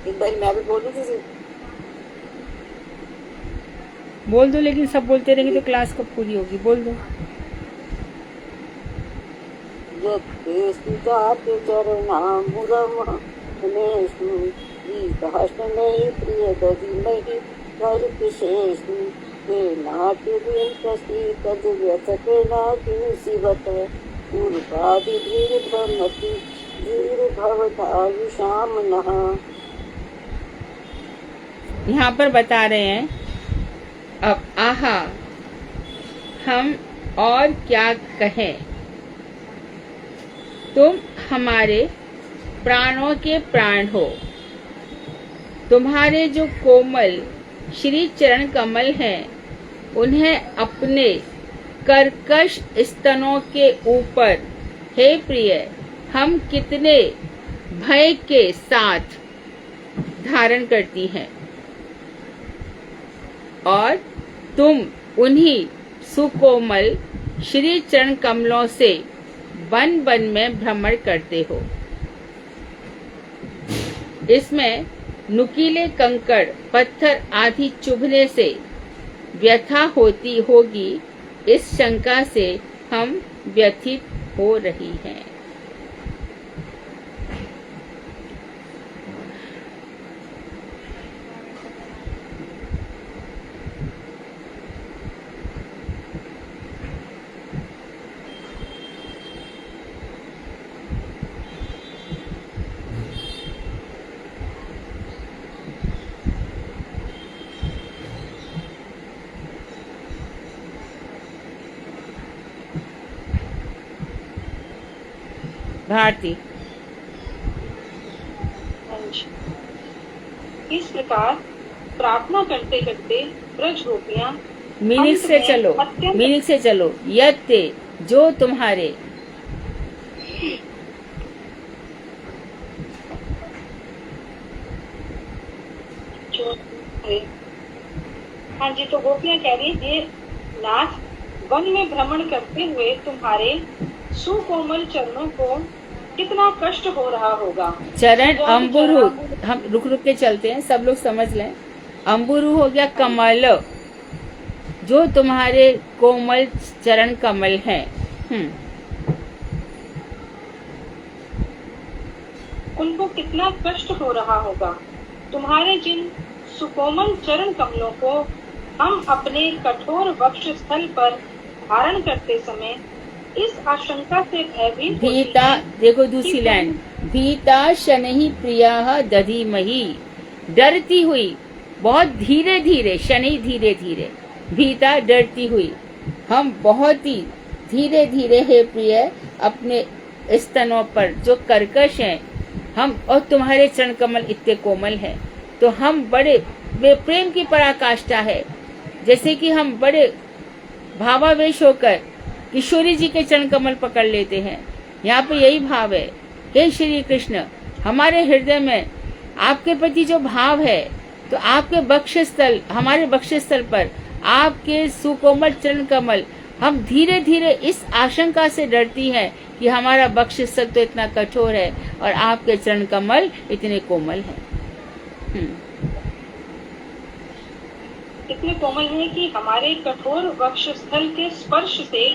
एक बार मैं भी बोलूं दीदी? बोल दो, लेकिन सब बोलते रहेंगे तो क्लास कब पूरी होगी? बोल दो। यत्ते सुजात चरणाम्बूरुहं प्रिय दधिमहि कर्कशेषु तेनाटवीमटति तद्व्यथतेन किंस्मिता पूर्वादिभिर्भ्रमति दीर्घवदायुषा मुना। यहाँ पर बता रहे हैं अब आहा हम और क्या कहें, तुम हमारे प्राणों के प्राण हो। तुम्हारे जो कोमल श्री चरण कमल हैं, उन्हें अपने कर्कश स्तनों के ऊपर हे प्रिय हम कितने भय के साथ धारण करती हैं, और तुम उन्हीं सुकोमल श्री चरण कमलों से वन वन में भ्रमण करते हो। इसमें नुकीले कंकड़ पत्थर आदि चुभने से व्यथा होती होगी, इस शंका से हम व्यथित हो रही हैं। भारती, इस प्रकार प्रार्थना करते करते ब्रज गोपियां मीनिंग से चलो, मीनिंग से चलो। यत्ते जो तुम्हारे, हाँ जी, तो गोपियां कह रही ये नाथ वन में भ्रमण करते हुए तुम्हारे सुकोमल चरणों को कितना कष्ट हो रहा होगा। चरण अम्बुरु, हम रुक रुक के चलते हैं, सब लोग समझ लें। अम्बुरु हो गया कमल, जो तुम्हारे कोमल चरण कमल हैं। उनको कितना कष्ट हो रहा होगा। तुम्हारे जिन सुकोमल चरण कमलों को हम अपने कठोर वक्ष स्थल पर धारण करते समय इस आशंका से भयभीत भीता, देखो दूसरी लाइन, भीता शनहि प्रिया दधिमहि, डरती हुई, बहुत धीरे धीरे, शनि धीरे धीरे, भीता डरती हुई, हम बहुत ही धीरे धीरे हे प्रिय अपने स्तनों पर जो कर्कश हैं हम, और तुम्हारे चरण कमल इतने कोमल हैं, तो हम बड़े प्रेम की पराकाष्ठा है। जैसे कि हम बड़े भावावेश होकर किशोरी जी के चरण कमल पकड़ लेते हैं। यहाँ पे यही भाव है, हे श्री कृष्ण, हमारे हृदय में आपके प्रति जो भाव है, तो आपके वक्षस्थल, हमारे वक्षस्थल पर आपके सुकोमल चरण कमल, हम धीरे धीरे इस आशंका से डरती हैं कि हमारा वक्षस्थल तो इतना कठोर है और आपके चरण कमल इतने कोमल हैं। इतने कोमल हैं कि हमारे कठोर वक्षस्थल के स्पर्श से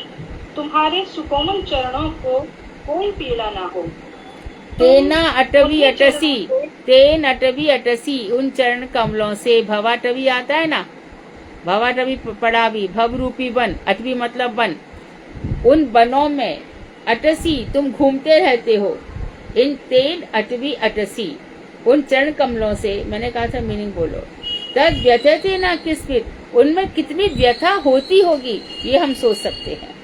तुम्हारे सुकोमल चरणों को कोई पीड़ा ना हो। तेना अटवी अटसी, तेन अटवी अटसी, उन चरण कमलों से। भवाटवी आता है ना, भवाटवी पड़ावी, भव रूपी वन, अटवी मतलब वन, उन वनों में अटसी तुम घूमते रहते हो। इन तेन अटवी अटसी, उन चरण कमलों से। मैंने कहा था मीनिंग बोलो। तद व्यथते ना किस्मित, उनमें कितनी व्यथा होती होगी ये हम सोच सकते हैं।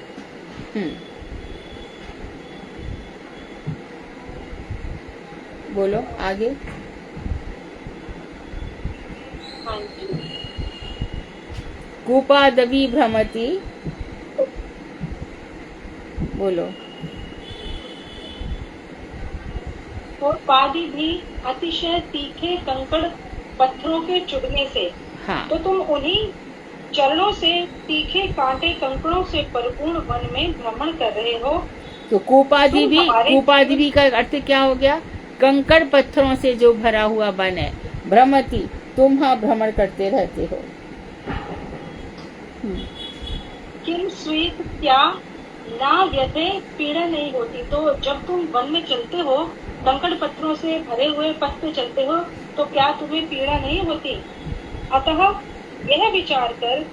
बोलो आगे। हाँ जी। कूपादवी भ्रमति, बोलो। और पादी भी अतिशय तीखे कंकड़ पत्थरों के चुभने से। हाँ, तो तुम उन्हीं चरणों से तीखे कांटे कंकड़ों से परिपूर्ण वन में भ्रमण कर रहे हो। तो कूपादि भी का अर्थ क्या हो गया? कंकड़ पत्थरों से जो भरा हुआ वन है। भ्रमति, तुम हाँ भ्रमण करते रहते हो। किम स्वीत, क्या ना व्यथे पीड़ा नहीं होती। तो जब तुम वन में चलते हो, कंकड़ पत्थरों से भरे हुए पथ पे चलते हो, तो क्या तुम्हें पीड़ा नहीं होती? अतः यह विचार कर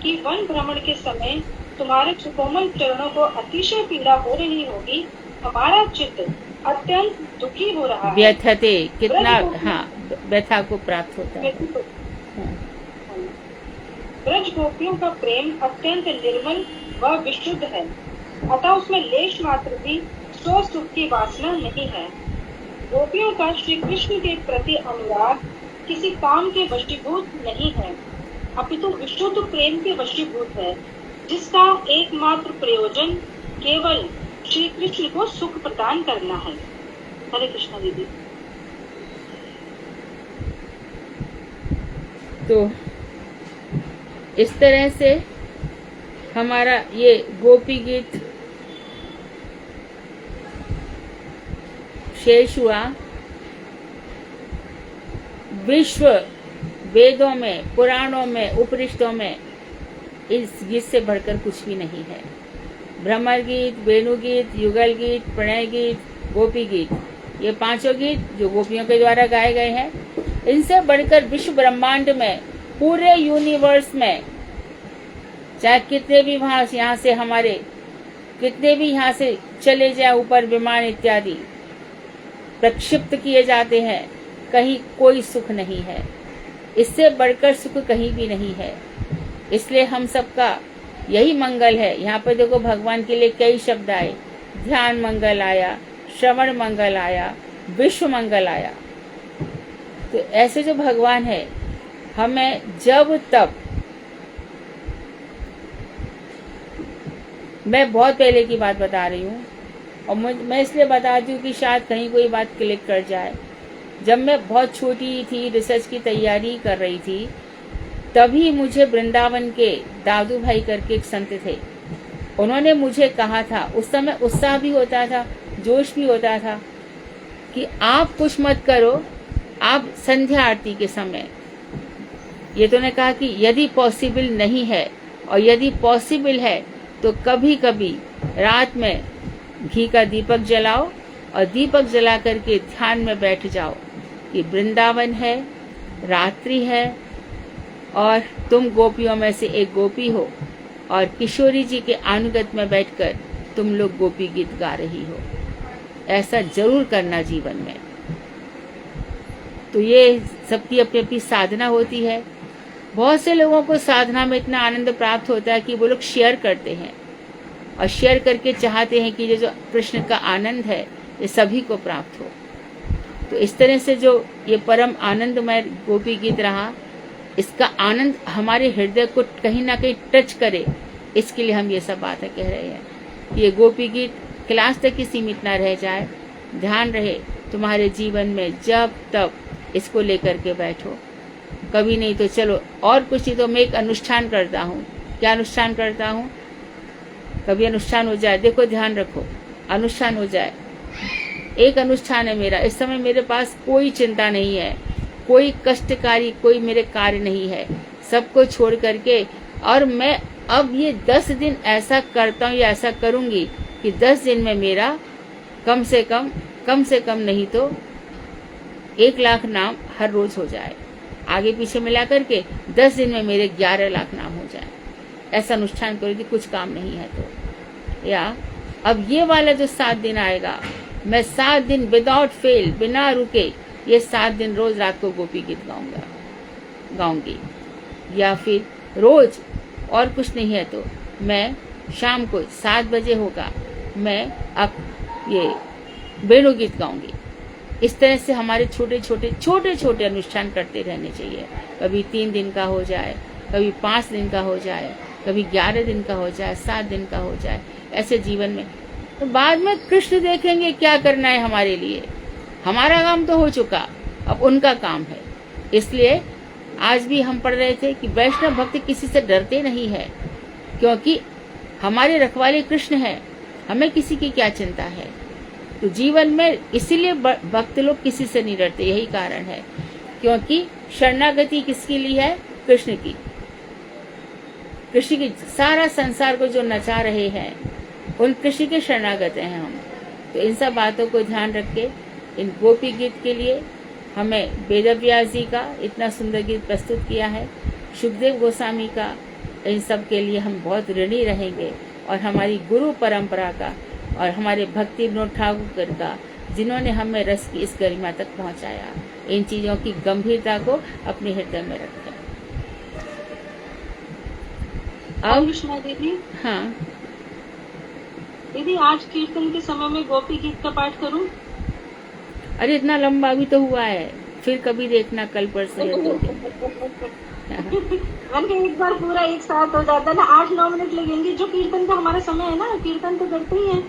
कि वन भ्रमण के समय तुम्हारे सुकोमल चरणों को अतिशय पीड़ा हो रही होगी, हमारा चित्त अत्यंत दुखी हो रहा है। व्यथते, कितना हाँ व्यथा को प्राप्त होता है। ब्रज गोपियों का प्रेम अत्यंत निर्मल व विशुद्ध है, अतः उसमें लेश मात्र भी स्व सुख की वासना नहीं है। गोपियों का श्री कृष्ण के प्रति अनुराग किसी काम के वशीभूत नहीं है, अपितु विशुद्ध प्रेम के वशीभूत है, जिसका एकमात्र प्रयोजन केवल श्री कृष्ण को सुख प्रदान करना है। हरे कृष्णा दीदी। तो इस तरह से हमारा ये गोपी गीत शेष हुआ। विश्व वेदों में, पुराणों में, उपनिषदों में इस गीत से बढ़कर कुछ भी नहीं है। भ्रमर गीत, वेणु गीत, युगल गीत, प्रणय गीत, गोपी गीत, ये पांचों गीत जो गोपियों के द्वारा गाए गए हैं, इनसे बढ़कर विश्व ब्रह्मांड में, पूरे यूनिवर्स में, चाहे कितने भी वहां यहाँ से हमारे कितने भी यहाँ से चले जाए ऊपर विमान इत्यादि प्रक्षिप्त किए जाते हैं, कहीं कोई सुख नहीं है। इससे बढ़कर सुख कहीं भी नहीं है। इसलिए हम सबका यही मंगल है। यहाँ पर देखो भगवान के लिए कई शब्द आए। ध्यान मंगल आया, श्रवण मंगल आया, विश्व मंगल आया। तो ऐसे जो भगवान है, हमें जब तब, मैं बहुत पहले की बात बता रही हूँ और मैं इसलिए बताती हूँ कि शायद कहीं कोई बात क्लिक कर जाए। जब मैं बहुत छोटी थी, रिसर्च की तैयारी कर रही थी, तभी मुझे वृंदावन के दादू भाई करके एक संत थे, उन्होंने मुझे कहा था, उस समय उत्साह भी होता था, जोश भी होता था, कि आप कुछ मत करो, आप संध्या आरती के समय, ये तो ने कहा कि यदि पॉसिबल नहीं है और यदि पॉसिबल है तो कभी कभी रात में घी का दीपक जलाओ और दीपक जला करके ध्यान में बैठ जाओ कि वृंदावन है, रात्रि है और तुम गोपियों में से एक गोपी हो और किशोरी जी के अनुगत में बैठकर तुम लोग गोपी गीत गा रही हो। ऐसा जरूर करना जीवन में। तो ये सबकी अपनी अपनी साधना होती है। बहुत से लोगों को साधना में इतना आनंद प्राप्त होता है कि वो लोग शेयर करते हैं और शेयर करके चाहते हैं कि ये जो कृष्ण का आनंद है ये सभी को प्राप्त हो। तो इस तरह से जो ये परम आनंदमय गोपी गीत रहा, इसका आनंद हमारे हृदय को कहीं ना कहीं टच करे, इसके लिए हम ये सब बातें कह रहे हैं। ये गोपी गीत क्लास तक ही सीमित ना रह जाए। ध्यान रहे तुम्हारे जीवन में, जब तब इसको लेकर के बैठो। कभी नहीं तो चलो और कुछ नहीं तो मैं एक अनुष्ठान करता हूँ। क्या अनुष्ठान करता हूँ? कभी अनुष्ठान हो जाए, देखो ध्यान रखो, अनुष्ठान हो जाए। एक अनुष्ठान है मेरा। इस समय मेरे पास कोई चिंता नहीं है, कोई कष्टकारी कोई मेरे कार्य नहीं है। सबको छोड़ करके, और मैं अब ये 10 दिन ऐसा करता हूँ या ऐसा करूँगी कि 10 दिन में मेरा कम से कम नहीं तो 1 लाख नाम हर रोज हो जाए, आगे पीछे मिला करके 10 दिन में मेरे 11 लाख नाम हो जाए। ऐसा अनुष्ठान करोगी, कुछ काम नहीं है तो। या अब ये वाला जो 7 दिन आएगा, मैं 7 दिन विदाउट फेल, बिना रुके, ये 7 दिन रोज रात को गोपी गीत गाऊंगी। या फिर रोज और कुछ नहीं है तो मैं शाम को 7 बजे होगा, मैं अब ये वेणु गीत गाऊंगी। इस तरह से हमारे छोटे छोटे अनुष्ठान करते रहने चाहिए। कभी 3 दिन का हो जाए, कभी 5 दिन का हो जाए, कभी 11 दिन का हो जाए, 7 दिन का हो जाए, ऐसे जीवन में। तो बाद में कृष्ण देखेंगे क्या करना है हमारे लिए। हमारा काम तो हो चुका, अब उनका काम है। इसलिए आज भी हम पढ़ रहे थे कि वैष्णव भक्त किसी से डरते नहीं है, क्योंकि हमारे रखवाले कृष्ण है, हमें किसी की क्या चिंता है। तो जीवन में इसीलिए भक्त लोग किसी से नहीं डरते, यही कारण है, क्योंकि शरणागति किसके लिए है? कृष्ण की। कृष्ण की सारा संसार को जो नचा रहे हैं, उन कृष्ण के शरणागत हैं हम। तो इन सब बातों को ध्यान रख के इन गोपी गीत के लिए हमें वेदव्यास जी का इतना सुंदर गीत प्रस्तुत किया है, सुखदेव गोस्वामी का, इन सब के लिए हम बहुत ऋणी रहेंगे। और हमारी गुरु परंपरा का और हमारे भक्ति विनोद ठाकुर का, जिन्होंने हमें रस की इस गरिमा तक पहुंचाया, इन चीजों की गंभीरता को अपने हृदय में रखें। अब कृष्णा दीदी, हाँ दीदी आज कीर्तन के समय में गोपी गीत का पाठ करूं? अरे इतना लंबा भी तो हुआ है, फिर कभी देखना कल परसों या 2 दिन। मैंने एक बार पूरा एक साथ हो जाता है ना, 8-9 मिनट लगेंगे। जो कीर्तन का हमारा समय है ना, कीर्तन तो करते ही हैं,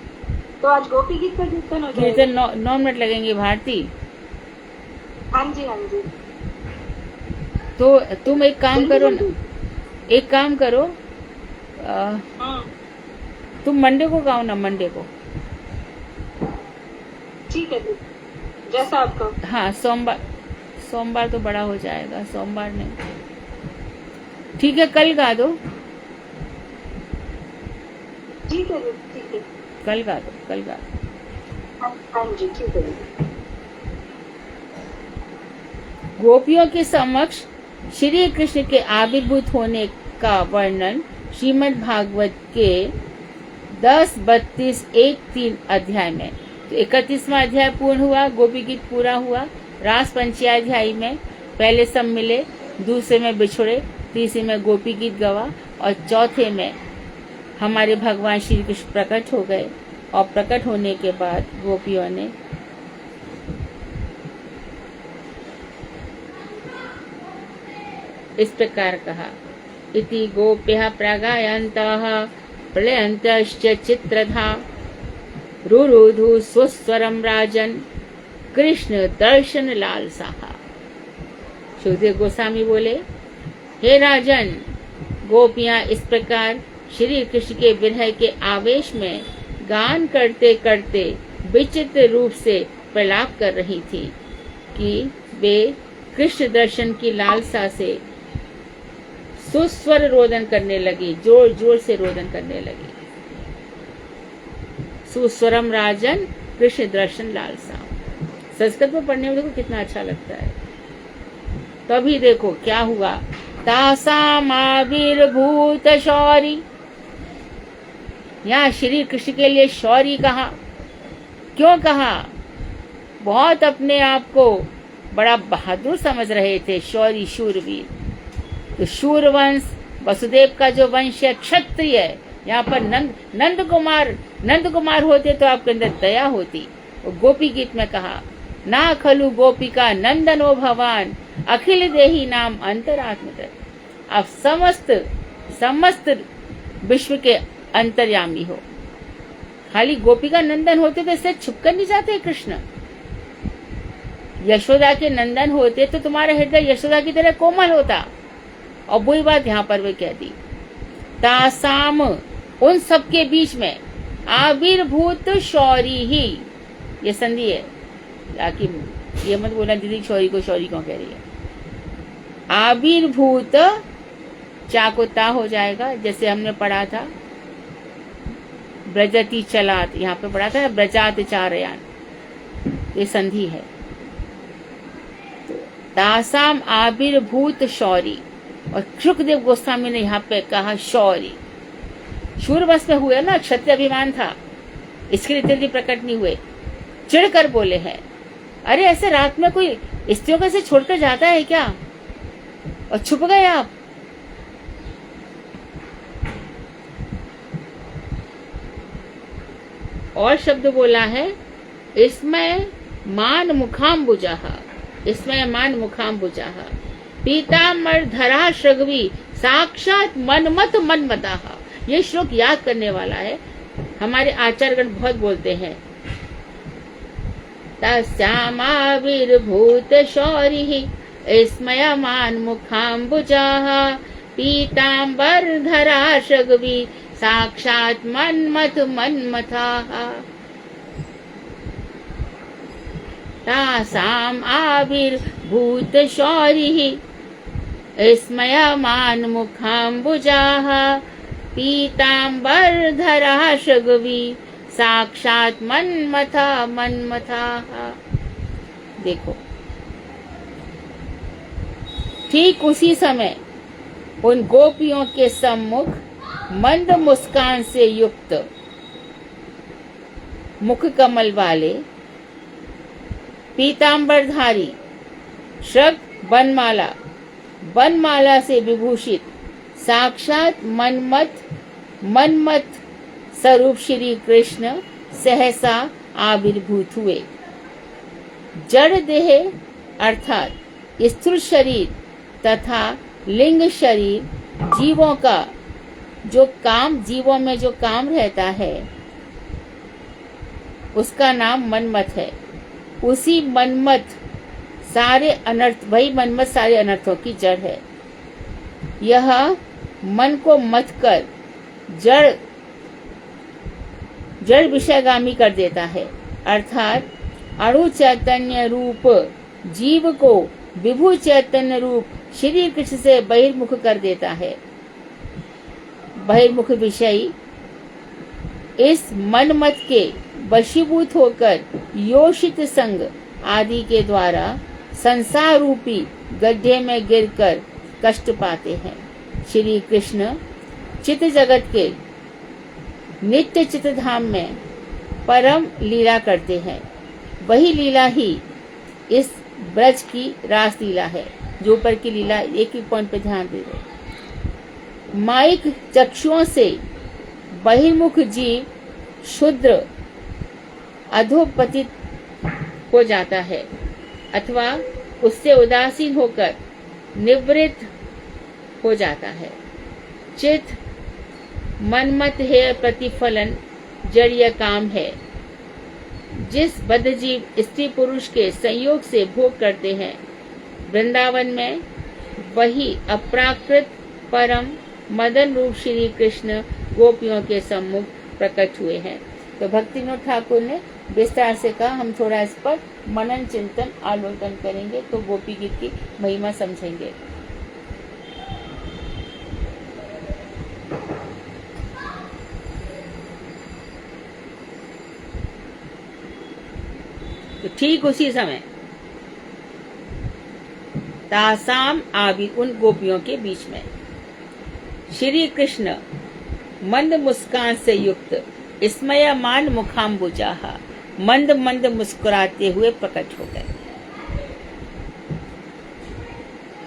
तो आज गोपी गीत का कीर्तन हो जाएगा। कीर्तन 9 मिनट लगेंगे भारती। हाँ जी हाँ जी। तो तुम एक काम करो ना, एक काम करो, तुम मंडे को गाओ ना, मंडे को। ठीक है दीदी, जैसा आपका। हाँ, सोमवार तो बड़ा हो जाएगा, सोमवार नहीं। ठीक है, कल गा दो। ठीक है दीदी, ठीक है, कल गा दो। हाँ जी, ठीक है दीदी। गोपियों के समक्ष श्री कृष्ण के आविर्भूत होने का वर्णन श्रीमद् भागवत के 10, 32, 1, 3 अध्याय में। तो 31वां अध्याय पूर्ण हुआ, गोपी गीत पूरा हुआ। रास पंचयाध्यायी में पहले सब मिले, दूसरे में बिछुड़े, तीसरे में गोपी गीत गवा, और चौथे में हमारे भगवान श्री कृष्ण प्रकट हो गए। और प्रकट होने के बाद गोपियों ने इस प्रकार कहा, इति गोप्यः प्रागायन्तः प्रलयन्तश्च चित्रधा रुरुधु स्वस्वरं राजन कृष्ण दर्शन लालसाः। सुखदेव गोस्वामी बोले, हे राजन, गोपियां इस प्रकार श्री कृष्ण के विरह के आवेश में गान करते करते विचित्र रूप से प्रलाप कर रही थी कि वे कृष्ण दर्शन की लालसा से सुस्वर रोदन करने लगी, जोर जोर से रोदन करने लगी। सुस्वरम राजन कृष्ण दर्शन लालसा। संस्कृत में पढ़ने में देखो कितना अच्छा लगता है। तभी देखो क्या हुआ, तासामाविर्भूत शौरी। यहाँ श्री कृष्ण के लिए शौरी कहा, क्यों कहा? बहुत अपने आप को बड़ा बहादुर समझ रहे थे, शौरी शूरवीर। तो शूरवंश वसुदेव का जो वंश है, क्षत्रिय है। यहाँ पर नंद कुमार होते तो आपके अंदर दया होती। वो गोपी गीत में कहा, ना खलु गोपिका नंदनो भवान अखिल देही नाम अंतरात्म। आप समस्त विश्व के अंतर्यामी हो। खाली गोपिका नंदन होते तो इससे छुपकर नहीं जाते कृष्ण। यशोदा के नंदन होते तो तुम्हारा हृदय यशोदा की तरह कोमल होता। और वही बात यहाँ पर वे कह दी, तासाम, उन सबके बीच में, आविर्भूत शौरी ही, ये संधि है, ताकि ये मत बोलना दीदी शौरी को शौरी क्यों कह रही है। आविर्भूत चा को ता हो जाएगा, जैसे हमने पढ़ा था ब्रजति चलात, यहाँ पे पढ़ा था ना ब्रजात चारयान, ये संधि है। तासाम आविर्भूत शौरी, और शुकदेव गोस्वामी ने यहाँ पे कहा शौरी। शूरवश में हुए ना, क्षत्रिय अभिमान था, इसके लिए जल्दी प्रकट नहीं हुए, चिढ़कर बोले हैं, अरे ऐसे रात में कोई स्त्रियों को ऐसे छोड़कर जाता है क्या, और छुप गए आप। और शब्द बोला है इसमें मान मुखाम्बुजः, इसमें मान मुखाम्बुजः, पीताम्बर धरा श्रगवी साक्षात मनमत मनमतः। ये श्लोक याद करने वाला है, हमारे आचार्यगण बहुत बोलते हैं। तस्यामाविर्भूत शौरिः स्मयमान मुखाम्बुजः, पीताम्बर धरा श्रगवी साक्षात मनमत मनमथः। तासाम आविर्भूत शौरिः स्मयमान मुखाम्बुजः, पीताम्बर धरा श्रगवी साक्षात मनमथा मनमथा। देखो, ठीक उसी समय उन गोपियों के सम्मुख मंद मुस्कान से युक्त, मुख कमल वाले, पीताम्बरधारी, श्रग बनमाला, बनमाला से विभूषित साक्षात मनमत स्वरूप श्री कृष्ण सहसा आविर्भूत हुए। जड़ देह अर्थात स्थूल शरीर तथा लिंग शरीर जीवों का जो काम, जीवों में जो काम रहता है उसका नाम मनमत है। उसी मनमत सारे अनर्थ, वही मनमत सारे अनर्थों की जड़ है। यह मन को मत कर जड़ विषयगामी कर देता है, अर्थात अणु चैतन्य रूप जीव को विभु चैतन्य रूप श्री कृष्ण से बहिर्मुख कर देता है। बहिर्मुख विषयी इस मनमत के वशीभूत होकर योषित संग आदि के द्वारा संसार रूपी गड्ढे में गिरकर कष्ट पाते हैं। श्री कृष्ण चित्त जगत के नित्य चित्त धाम में परम लीला करते हैं। वही लीला ही इस ब्रज की रास लीला है। जो ऊपर की लीला, एक ही पॉइंट पे ध्यान दे दो। माइक चक्षुओं से बहिर्मुख जीव शुद्र अधोपतित हो जाता है अथवा उससे उदासीन होकर निवृत्त हो जाता है। चित मनमत है प्रतिफलन जड़ीय काम है। जिस बद्धजीव स्त्री पुरुष के संयोग से भोग करते हैं, वृंदावन में वही अप्राकृत परम मदन रूप श्री कृष्ण गोपियों के सम्मुख प्रकट हुए हैं। तो भक्ति विनोद ठाकुर ने विस्तार से कहा, हम थोड़ा इस पर मनन चिंतन आलोचन करेंगे तो गोपी गीत की महिमा समझेंगे। तो ठीक उसी समय तासाम आदि उन गोपियों के बीच में श्री कृष्ण मंद मुस्कान से युक्त स्मयमान मुखाम्बुजः मंद मंद मुस्कुराते हुए प्रकट हो गए।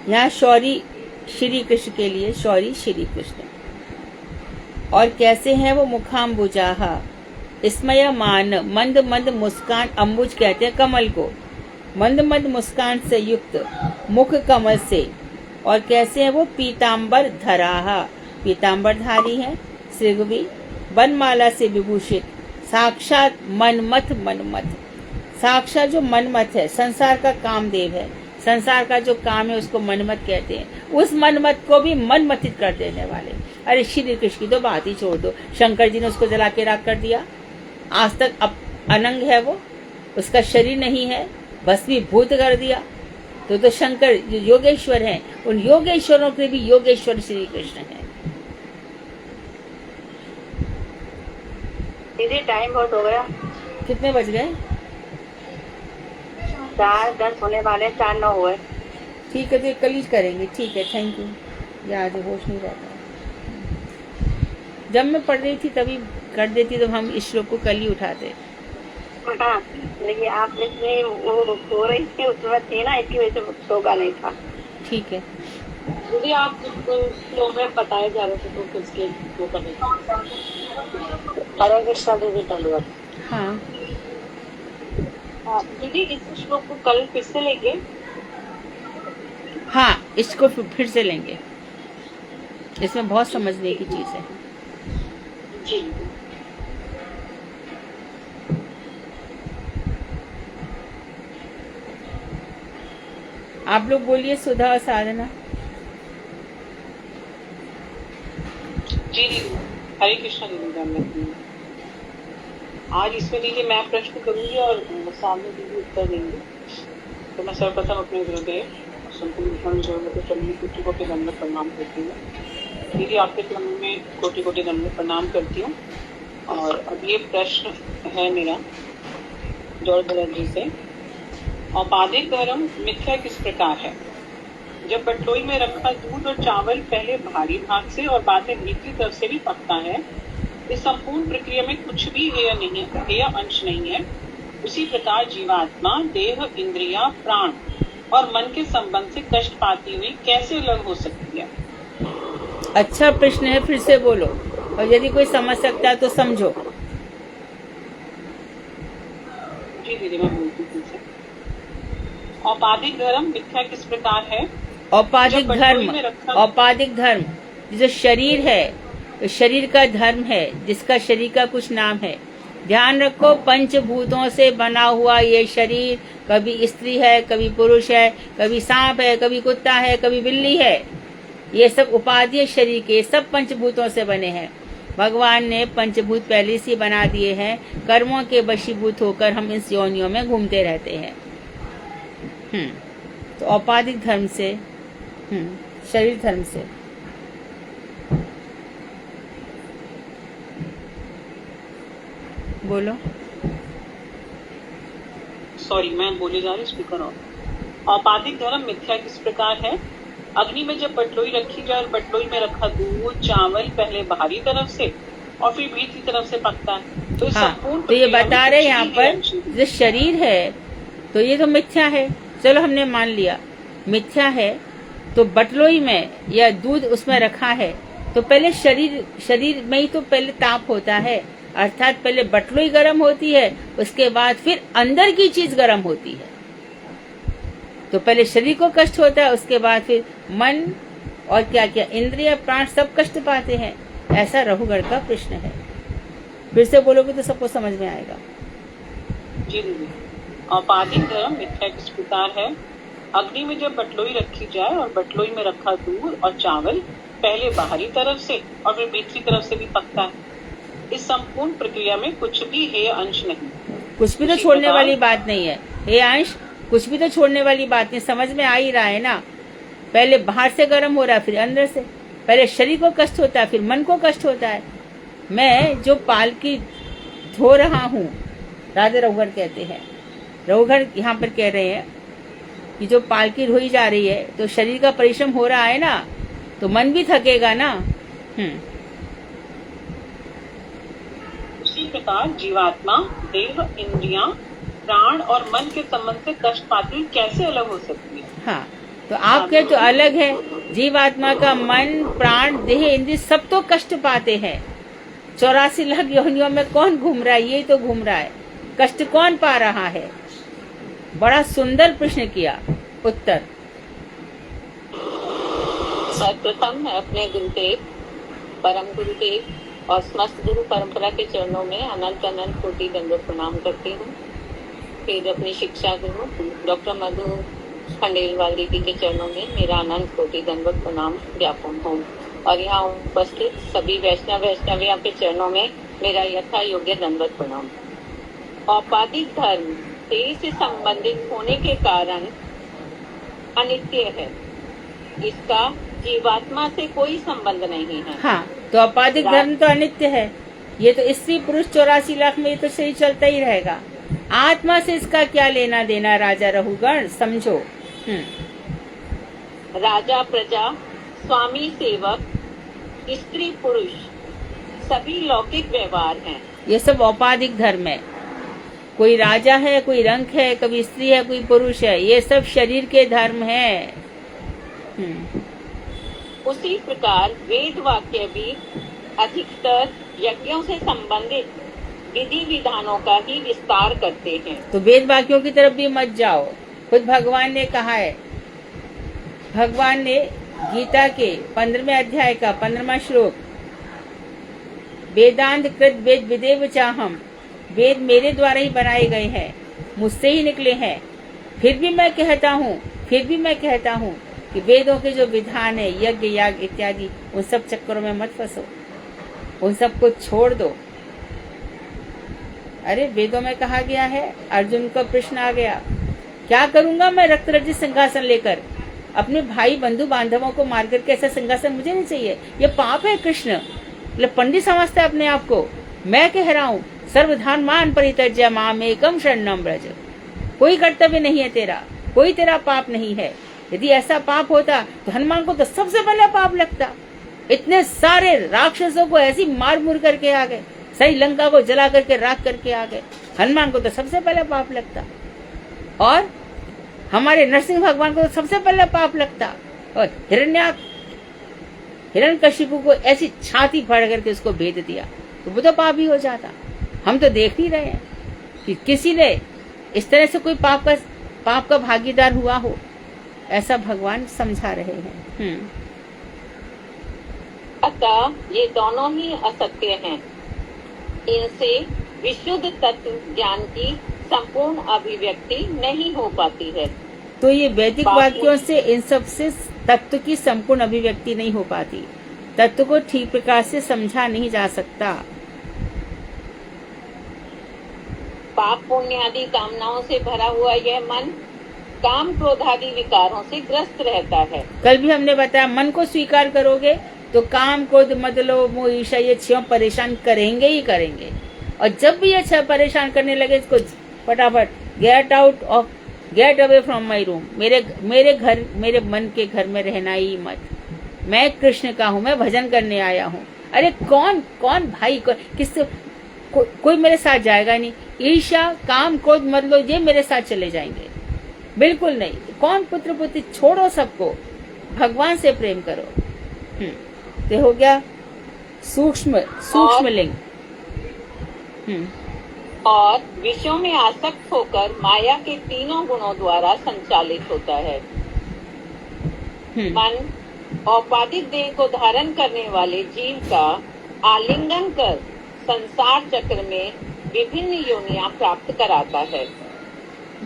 यहाँ शौरी श्री कृष्ण के लिए शौरी श्री कृष्ण, और कैसे हैं वो मुखाम्बुजः स्मयमान, मंद मंद मुस्कान, अम्बुज कहते हैं कमल को, मंद मंद मुस्कान से युक्त मुख कमल से। और कैसे है वो पीताम्बर धराहा, पीताम्बरधारी है, श्रीगवी बनमाला से विभूषित, साक्षात मनमथ मनमथ, साक्षात जो मनमथ है, संसार का कामदेव है, संसार का जो काम है उसको मनमत कहते हैं। उस मनमत को भी मनमथित कर देने वाले। अरे श्री कृष्ण की तो बात ही छोड़ दो, शंकर जी ने उसको जला के राख कर दिया, आज तक अब अनंग है वो, उसका शरीर नहीं है, भस्मीभूत कर दिया। तो शंकर जो योगेश्वर हैं, उन योगेश्वरों के भी योगेश्वर श्री कृष्ण हैं। दीदी टाइम बहुत हो गया, कितने बज गए? 4:10 होने वाले, 4:09 हुए। ठीक है, तो कल ही करेंगे। ठीक है, थैंक यू। याद होश नहीं रहता। जब मैं पढ़ रही थी तभी कर देती, तो हम इस श्लोक को कल ही उठाते। हाँ, लेकिन आप इसमें वो सो रही थी, उसमें थी ना, इसकी वजह से सोगा नहीं था। ठीक है। दीदी आप फ्लो में बताए जा रहे थे तो किसके वो करने हरे कृष्णा दीदी धन्यवाद। हाँ, दीदी इस श्लोक को कल फिर से लेंगे। हाँ, इसको फिर से लेंगे। इसमें बहुत समझने की चीज है। जी आप लोग बोलिए सुधा और साधना। जी दीदी, हरे कृष्णा दीदी धन्यवाद। आज इसमें दीदी मैं प्रश्न करूंगी और सामने दीदी उत्तर देंगे। तो मैं सर्वप्रथम अपने गुरुदेव संपूर्ण कोटि कोटि दंडवत प्रणाम करती हूँ। दीदी आपके चरणों में कोटि कोटि दंडवत प्रणाम करती हूँ। और अब ये प्रश्न है मेरा जॉर्ज भरत जी से। औपाधिक धर्म मिथ्या किस प्रकार है? जब बटलोई में रखा दूध और चावल पहले बाहरी भाग से और बाद में भीतरी तरफ से भी पकता है, इस संपूर्ण प्रक्रिया में कुछ भी हेय अंश नहीं है। उसी प्रकार जीवात्मा देह, इंद्रिया, प्राण और मन के संबंध से कष्ट पाती हुई कैसे अलग हो सकती है? अच्छा प्रश्न है, फिर से बोलो, और यदि कोई समझ सकता है तो समझो। जी दीदी, मैं बोलती हूँ। औपाधिक धर्म मिथ्या किस प्रकार है? औपाधिक धर्म जो शरीर है, तो शरीर का धर्म है, जिसका शरीर का कुछ नाम है। ध्यान रखो, पंचभूतों से बना हुआ ये शरीर, कभी स्त्री है, कभी पुरुष है, कभी सांप है, कभी कुत्ता है, कभी बिल्ली है। ये सब उपाधि शरीर के सब पंचभूतों से बने हैं। भगवान ने पंचभूत पहले से बना दिए हैं। कर्मों के वशीभूत होकर हम इस योनियों में घूमते रहते हैं। तो औपाधिक धर्म से, शरीर धर्म से। बोलो। सॉरी, मैं बोले जा रही, स्पीकर ऑन। औपाधिक धर्म मिथ्या किस प्रकार है? अग्नि में जब बटलोई रखी जाए और बटलोई में रखा दूध, चावल पहले बाहरी तरफ से और फिर भीतरी तरफ से पकता है, तो इस संपूर्ण तो ये बता रहे यहाँ पर जो शरीर है, तो ये तो मिथ्या है। चलो हमने मान लिया मिथ्या है। तो बटलोई में या दूध उसमें रखा है, तो पहले शरीर में ही तो पहले ताप होता है, अर्थात पहले बटलोई गर्म होती है, उसके बाद फिर अंदर की चीज गर्म होती है। तो पहले शरीर को कष्ट होता है, उसके बाद फिर मन और क्या क्या इंद्रिय, प्राण सब कष्ट पाते हैं। ऐसा रघुगढ़ का प्रश्न है। फिर से बोलोगे तो सबको समझ में आएगा। जी दीदी, औपाधिक धर्म मिथ्या किस प्रकार है? अग्नि में जब बटलोई रखी जाए और बटलोई में रखा दूध और चावल पहले बाहरी तरफ से और फिर भीतरी तरफ से भी पकता है, इस संपूर्ण प्रक्रिया में कुछ भी हेय अंश नहीं। कुछ भी तो छोड़ने वाली बात नहीं है। हेय अंश कुछ भी तो छोड़ने वाली बात नहीं। समझ में आ ही रहा है ना। पहले बाहर से गर्म हो रहा है, फिर अंदर से। पहले शरीर को कष्ट होता है, फिर मन को कष्ट होता है। मैं जो पालकी धो रहा हूँ, राधे रघुगढ़ कहते हैं, रघुगढ़ यहाँ पर कह रहे हैं कि जो पालकी धोई जा रही है, तो शरीर का परिश्रम हो रहा है ना, तो मन भी थकेगा ना। उसी प्रकार जीवात्मा देह, इंद्रियां, प्राण और मन के संबंध से कष्ट पाती हुई कैसे अलग हो सकती है? हाँ, तो आपके तो अलग है। जीवात्मा का मन, प्राण, देह, इंद्रिय सब तो कष्ट पाते हैं। 84 लाख योनियों में कौन घूम रहा है? ये तो घूम रहा है। कष्ट कौन पा रहा है? बड़ा सुंदर प्रश्न किया। उत्तर। सर्वप्रथम मैं अपने गुरुदेव, परम गुरुदेव और समस्त गुरु परंपरा के चरणों में अनंत अनंत कोटि दंडवत प्रणाम करती हूँ। फिर अपनी शिक्षा गुरु डॉक्टर मधु खंडेलवाल दीदी के चरणों में मेरा अनंत कोटि दंडवत प्रणाम ज्ञापन हूँ। और यहाँ उपस्थित सभी वैष्णवियों के चरणों में मेरा यथा योग्य दंडवत प्रणाम। औपाधिक धर्म देह से संबंधित होने के कारण अनित्य है, इसका जीवात्मा से कोई संबंध नहीं है। हाँ, तो आपदिक धर्म तो अनित्य है। ये तो स्त्री पुरुष 84 लाख में ये तो सही चलता ही रहेगा। आत्मा से इसका क्या लेना देना राजा रहुगण, समझो। राजा प्रजा, स्वामी सेवक, स्त्री पुरुष सभी लौकिक व्यवहार हैं। ये सब औपाधिक धर्म है। कोई राजा है, कोई रंक है, कभी स्त्री है, कोई पुरुष है, ये सब शरीर के धर्म है। उसी प्रकार वेद वाक्य भी अधिकतर यज्ञों से संबंधित विधि विधानों का ही विस्तार करते हैं। तो वेद वाक्यों की तरफ भी मत जाओ। खुद भगवान ने कहा है, भगवान ने गीता के 15वें अध्याय का 15वां श्लोक, वेदांत कृत वेद विदेव चाहम, वेद मेरे द्वारा ही बनाए गए हैं, मुझसे ही निकले हैं। फिर भी मैं कहता हूँ कि वेदों के जो विधान है, यज्ञ याग इत्यादि, उन सब चक्करों में मत फंसो, उन सब को छोड़ दो। अरे वेदों में कहा गया है, अर्जुन को प्रश्न आ गया, क्या करूंगा मैं रक्त रजित सिंहासन लेकर, अपने भाई बंधु बांधवों को मार करके, ऐसा सिंहासन मुझे नहीं चाहिए, ये पाप है। कृष्ण पंडित समझता है अपने आप को। मैं कह रहा हूँ, सर्वधान मान परित्यज्य माम एकम शरणम व्रज। कोई कर्तव्य नहीं है तेरा, कोई तेरा पाप नहीं है। यदि ऐसा पाप होता तो हनुमान को तो सबसे पहले पाप लगता। इतने सारे राक्षसों को ऐसी मार मुर करके आ गए, सही लंका को जला करके राख करके आ गए, हनुमान को तो सबसे पहले पाप लगता। और हमारे नरसिंह भगवान को तो सबसे पहले पाप लगता। और हिरण्यकशिपु को ऐसी छाती फाड़ करके उसको भेद दिया, तो वो तो पाप ही हो जाता। हम तो देख ही रहे हैं कि किसी ने इस तरह से कोई पाप का भागीदार हुआ हो, ऐसा भगवान समझा रहे हैं। अतः ये दोनों ही असत्य हैं। इनसे विशुद्ध तत्व ज्ञान की संपूर्ण अभिव्यक्ति नहीं हो पाती है। तो ये वैदिक वाक्यों से इन सब से तत्व की संपूर्ण अभिव्यक्ति नहीं हो पाती, तत्व को ठीक प्रकार से समझा नहीं जा सकता। पाप पुण्य आदि कामनाओं से भरा हुआ यह मन काम क्रोध आदि विकारों से ग्रस्त रहता है। कल भी हमने बताया, मन को स्वीकार करोगे तो काम क्रोध मद लोभ मोह ईर्ष्या ये छह परेशान करेंगे ही करेंगे। और जब भी ये छह परेशान करने लगे, इसको फटाफट get away from my room, मेरे मन के घर में रहना ही मत। मैं कृष्ण का हूँ, मैं भजन करने आया हूँ। अरे कौन भाई, किससे कोई मेरे साथ जाएगा नहीं। ईर्ष्या काम क्रोध मद लोभ ये मेरे साथ चले जाएंगे, बिल्कुल नहीं। कौन पुत्र पुत्री, छोड़ो सबको, भगवान से प्रेम करो। तो हो गया सूक्ष्म लिंग। और विषयों में आसक्त होकर माया के तीनों गुणों द्वारा संचालित होता है। मन औपाधिक देह को धारण करने वाले जीव का आलिंगन कर संसार चक्र में विभिन्न योनियां प्राप्त कराता है।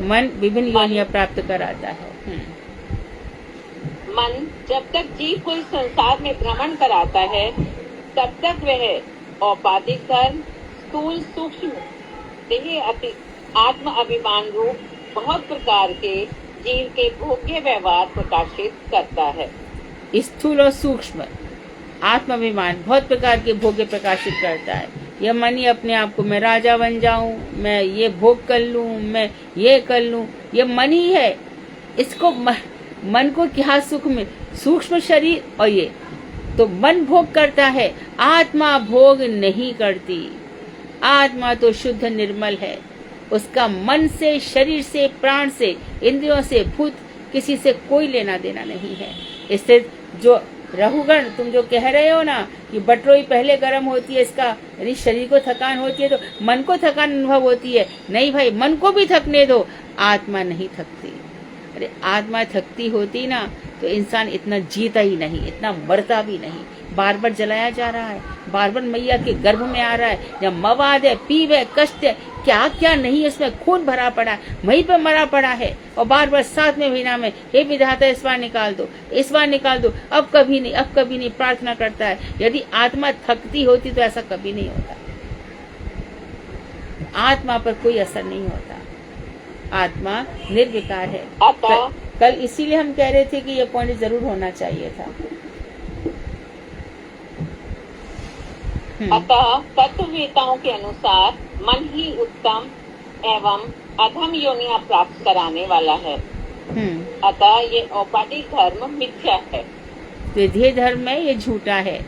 मन विभिन्न योनियां प्राप्त कराता है। मन जब तक जीव को इस संसार में भ्रमण कराता है, तब तक वह औपाधिक धर्म, स्थूल सूक्ष्म देह अति आत्म अभिमान रूप बहुत प्रकार के जीव के भोग्य व्यवहार प्रकाशित करता है। स्थूल और सूक्ष्म आत्माभिमान बहुत प्रकार के भोग्य प्रकाशित करता है। यह मन ही अपने आप को, मैं राजा बन जाऊं, मैं ये भोग कर लूं, मैं ये कर लूं, ये मन ही है। इसको मन को क्या सुख में, सूक्ष्म शरीर और ये तो मन भोग करता है, आत्मा भोग नहीं करती। आत्मा तो शुद्ध निर्मल है, उसका मन से, शरीर से, प्राण से, इंद्रियों से, भूत किसी से कोई लेना देना नहीं है। इससे जो रहुगण तुम जो कह रहे हो ना कि बटरोई पहले गर्म होती है, इसका यदि शरीर को थकान होती है तो मन को थकान अनुभव होती है। नहीं भाई, मन को भी थकने दो, आत्मा नहीं थकती। अरे आत्मा थकती होती ना तो इंसान इतना जीता ही नहीं, इतना मरता भी नहीं। बार बार जलाया जा रहा है, बार बार मैया के गर्भ में आ रहा है, या मवाद है, पीव है, कष्ट है, क्या क्या नहीं, इसमें खून भरा पड़ा है, वहीं पे मरा पड़ा है। और बार बार 7वें महीना में हे विधाता इस बार निकाल दो, इस बार निकाल दो, अब कभी नहीं, अब कभी नहीं प्रार्थना करता है। यदि आत्मा थकती होती तो ऐसा कभी नहीं होता। आत्मा पर कोई असर नहीं होता, आत्मा निर्विकार है। कल इसीलिए हम कह रहे थे कि ये पॉइंट जरूर होना चाहिए था। अतः तत्ववेताओं के अनुसार मन ही उत्तम एवं अधम योनियां प्राप्त कराने वाला है। अतः ये औपाधिक धर्म मिथ्या है। तो ये धर्म है, ये झूठा है।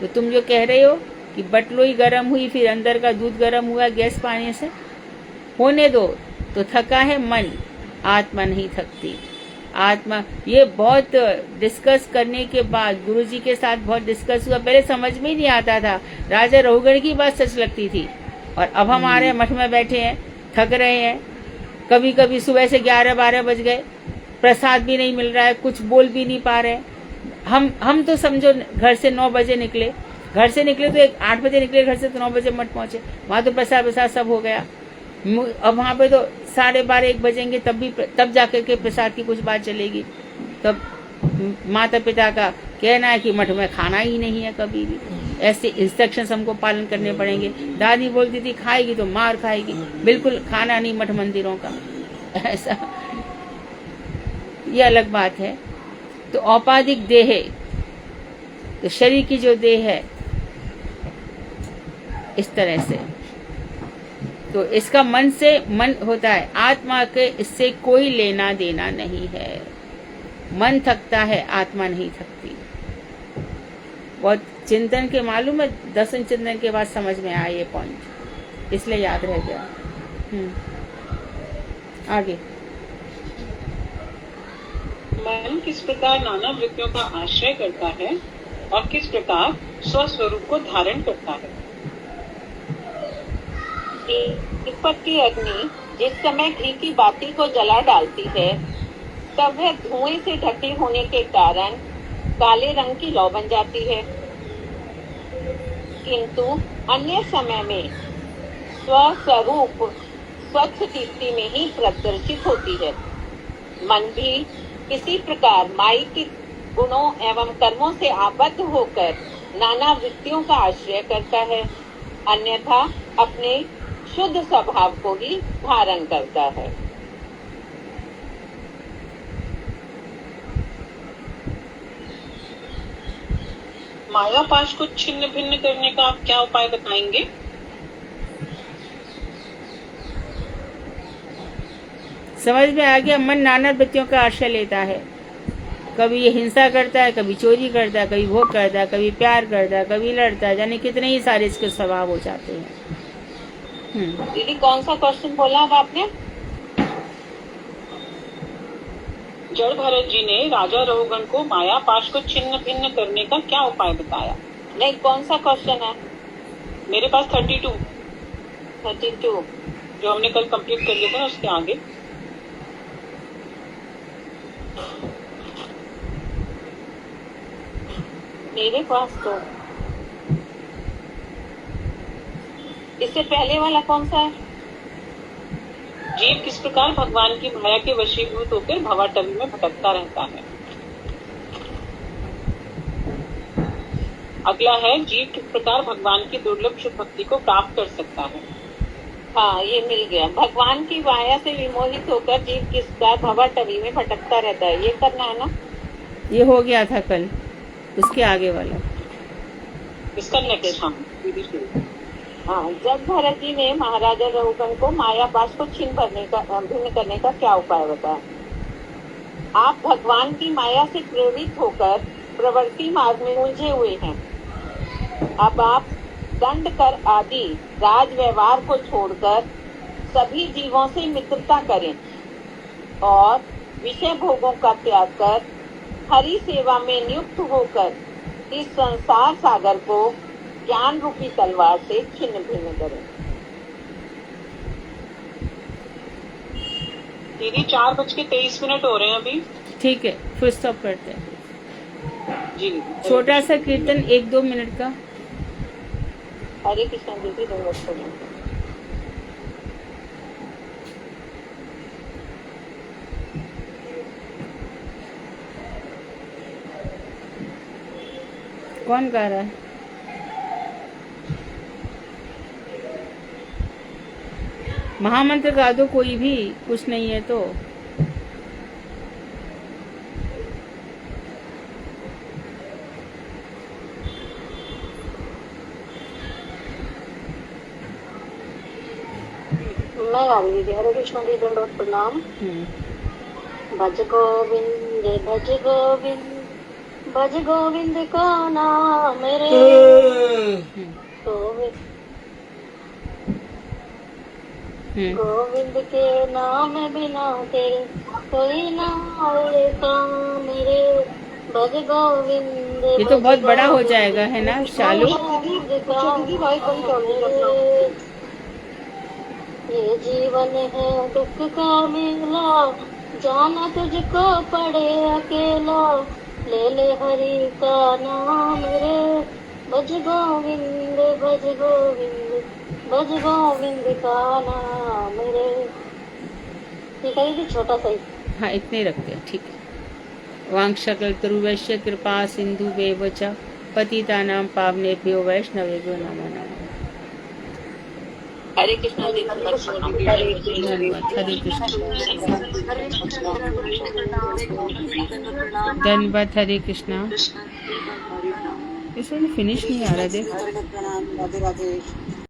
तो तुम जो कह रहे हो कि बटलोई गर्म हुई फिर अंदर का दूध गर्म हुआ गैस पानी से, होने दो। तो थका है मन, आत्मा नहीं थकती। आत्मा, ये बहुत डिस्कस करने के बाद गुरुजी के साथ बहुत डिस्कस हुआ। पहले समझ में ही नहीं आता था, राजा रहुगण की बात सच लगती थी। और अब हम आ रहे हैं, मठ में बैठे हैं, थक रहे हैं, कभी कभी सुबह से 11-12 बज गए, प्रसाद भी नहीं मिल रहा है, कुछ बोल भी नहीं पा रहे। हम तो समझो घर से 9 बजे निकले, घर से निकले तो 8 बजे निकले घर से, तो 9 बजे मठ पहुंचे। वहां तो प्रसाद सब हो गया। अब वहां पे तो 12:30-1 बजेंगे, तब जाकर के प्रसाद की कुछ बात चलेगी। तब माता पिता का कहना है कि मठ में खाना ही नहीं है कभी भी। ऐसे इंस्ट्रक्शंस हमको पालन करने पड़ेंगे। दादी बोलती थी खाएगी तो मार खाएगी, बिल्कुल खाना नहीं मठ मंदिरों का, ऐसा। ये अलग बात है। तो औपाधिक देह है, तो शरीर की जो देह है इस तरह से, तो इसका मन से मन होता है, आत्मा के इससे कोई लेना देना नहीं है। मन थकता है, आत्मा नहीं थकती। बहुत चिंतन के मालूम है, दर्शन चिंतन के बाद समझ में आया ये पॉइंट, इसलिए याद रह गया। आगे। मन किस प्रकार नाना वृत्तियों का आश्रय करता है और किस प्रकार स्वस्वरूप को धारण करता है। दीपक की अग्नि जिस समय घी की बाती को जला डालती है, तब वह धुएं से ढकी होने के कारण काले रंग की लौ बन जाती है। किंतु अन्य समय में स्वस्वरूप स्वच्छ दीप्ति में ही प्रदर्शित होती है। मन भी इसी प्रकार माई के गुणों एवं कर्मों से आबद्ध होकर नाना वृत्तियों का आश्रय करता है, अन्यथा अपने शुद्ध स्वभाव को ही धारण करता है। माया पाश को छिन्न भिन्न करने का आप क्या उपाय बताएंगे। समझ में आ गया। मन नाना वृत्तियों का आश्रय लेता है, कभी ये हिंसा करता है, कभी चोरी करता है, कभी भोग करता है, कभी प्यार करता है, कभी लड़ता है, यानी कितने ही सारे इसके स्वभाव हो जाते हैं। दीदी कौन सा क्वेश्चन बोला अब आपने। जड़ भरत जी ने राजा रहुगण को माया पाश को छिन्न भिन्न करने का क्या उपाय बताया। नहीं, कौन सा क्वेश्चन है। मेरे पास 32 जो हमने कल कंप्लीट कर लिया था, उसके आगे। मेरे पास तो इससे पहले वाला कौन सा है। जीव किस प्रकार भगवान की माया के वशीभूत होकर भवाटवी में भटकता रहता है। अगला है, जीव किस प्रकार भगवान की दुर्लभ शुभ भक्ति को प्राप्त कर सकता है। हाँ, ये मिल गया। भगवान की माया से विमोहित होकर जीव किस प्रकार भवाटवी में भटकता रहता है, ये करना है ना। ये हो गया था कल, उसके आगे वाला इसका नेक्स्ट। हाँ, जब भरत जी ने महाराजा रहुगण को माया पाश को भिन्न करने का क्या उपाय बताया। आप भगवान की माया से प्रेरित होकर प्रवृत्ति मार्ग में उलझे हुए हैं। अब आप दंड कर आदि राज व्यवहार को छोड़कर सभी जीवों से मित्रता करें और विषय भोगों का त्याग कर हरि सेवा में नियुक्त होकर इस संसार सागर को ज्ञान रूपी तलवार से छिन्न भिन्न करें। दीदी 4:23 हो रहे हैं अभी। ठीक है, फुल स्टॉप करते हैं। जी, छोटा सा कीर्तन 1-2 मिनट का। हरे कृष्ण दीदी, नमस्कार। कौन गा रहा है। महामंत्र गा दो कोई भी, कुछ नहीं है तो। मैं गा रही थी। हरे कृष्ण जी, दंडवत प्रणाम। भज गोविंद भज गोविंद भज गोविंद का नाम रे, गोविंद के नाम बिना तेरे कोई ना आए काम रे, भज गोविंद। ये तो बहुत बड़ा हो जाएगा है ना शालू। ये जीवन है दुख का मेला, जाना तुझको पड़े अकेला, ले ले हरि का नाम रे, भज गोविंद भज गोविंद भज गोविंद का नाम रे। ठीक है दीदी, छोटा सा ही। हाँ इतने रखते हैं, ठीक है। वांगशकल तरुवैश्य कृपा सिंधु वेवच पतितानां पावनेभ्यो वैष्णवेभ्यो नमो नमः। हरे कृष्णा जी, धन्यवाद। हरे कृष्ण, धन्यवाद। हरे कृष्णा। इसमें फिनिश नहीं आ रहा देख। प्रणाम, राधे राधे।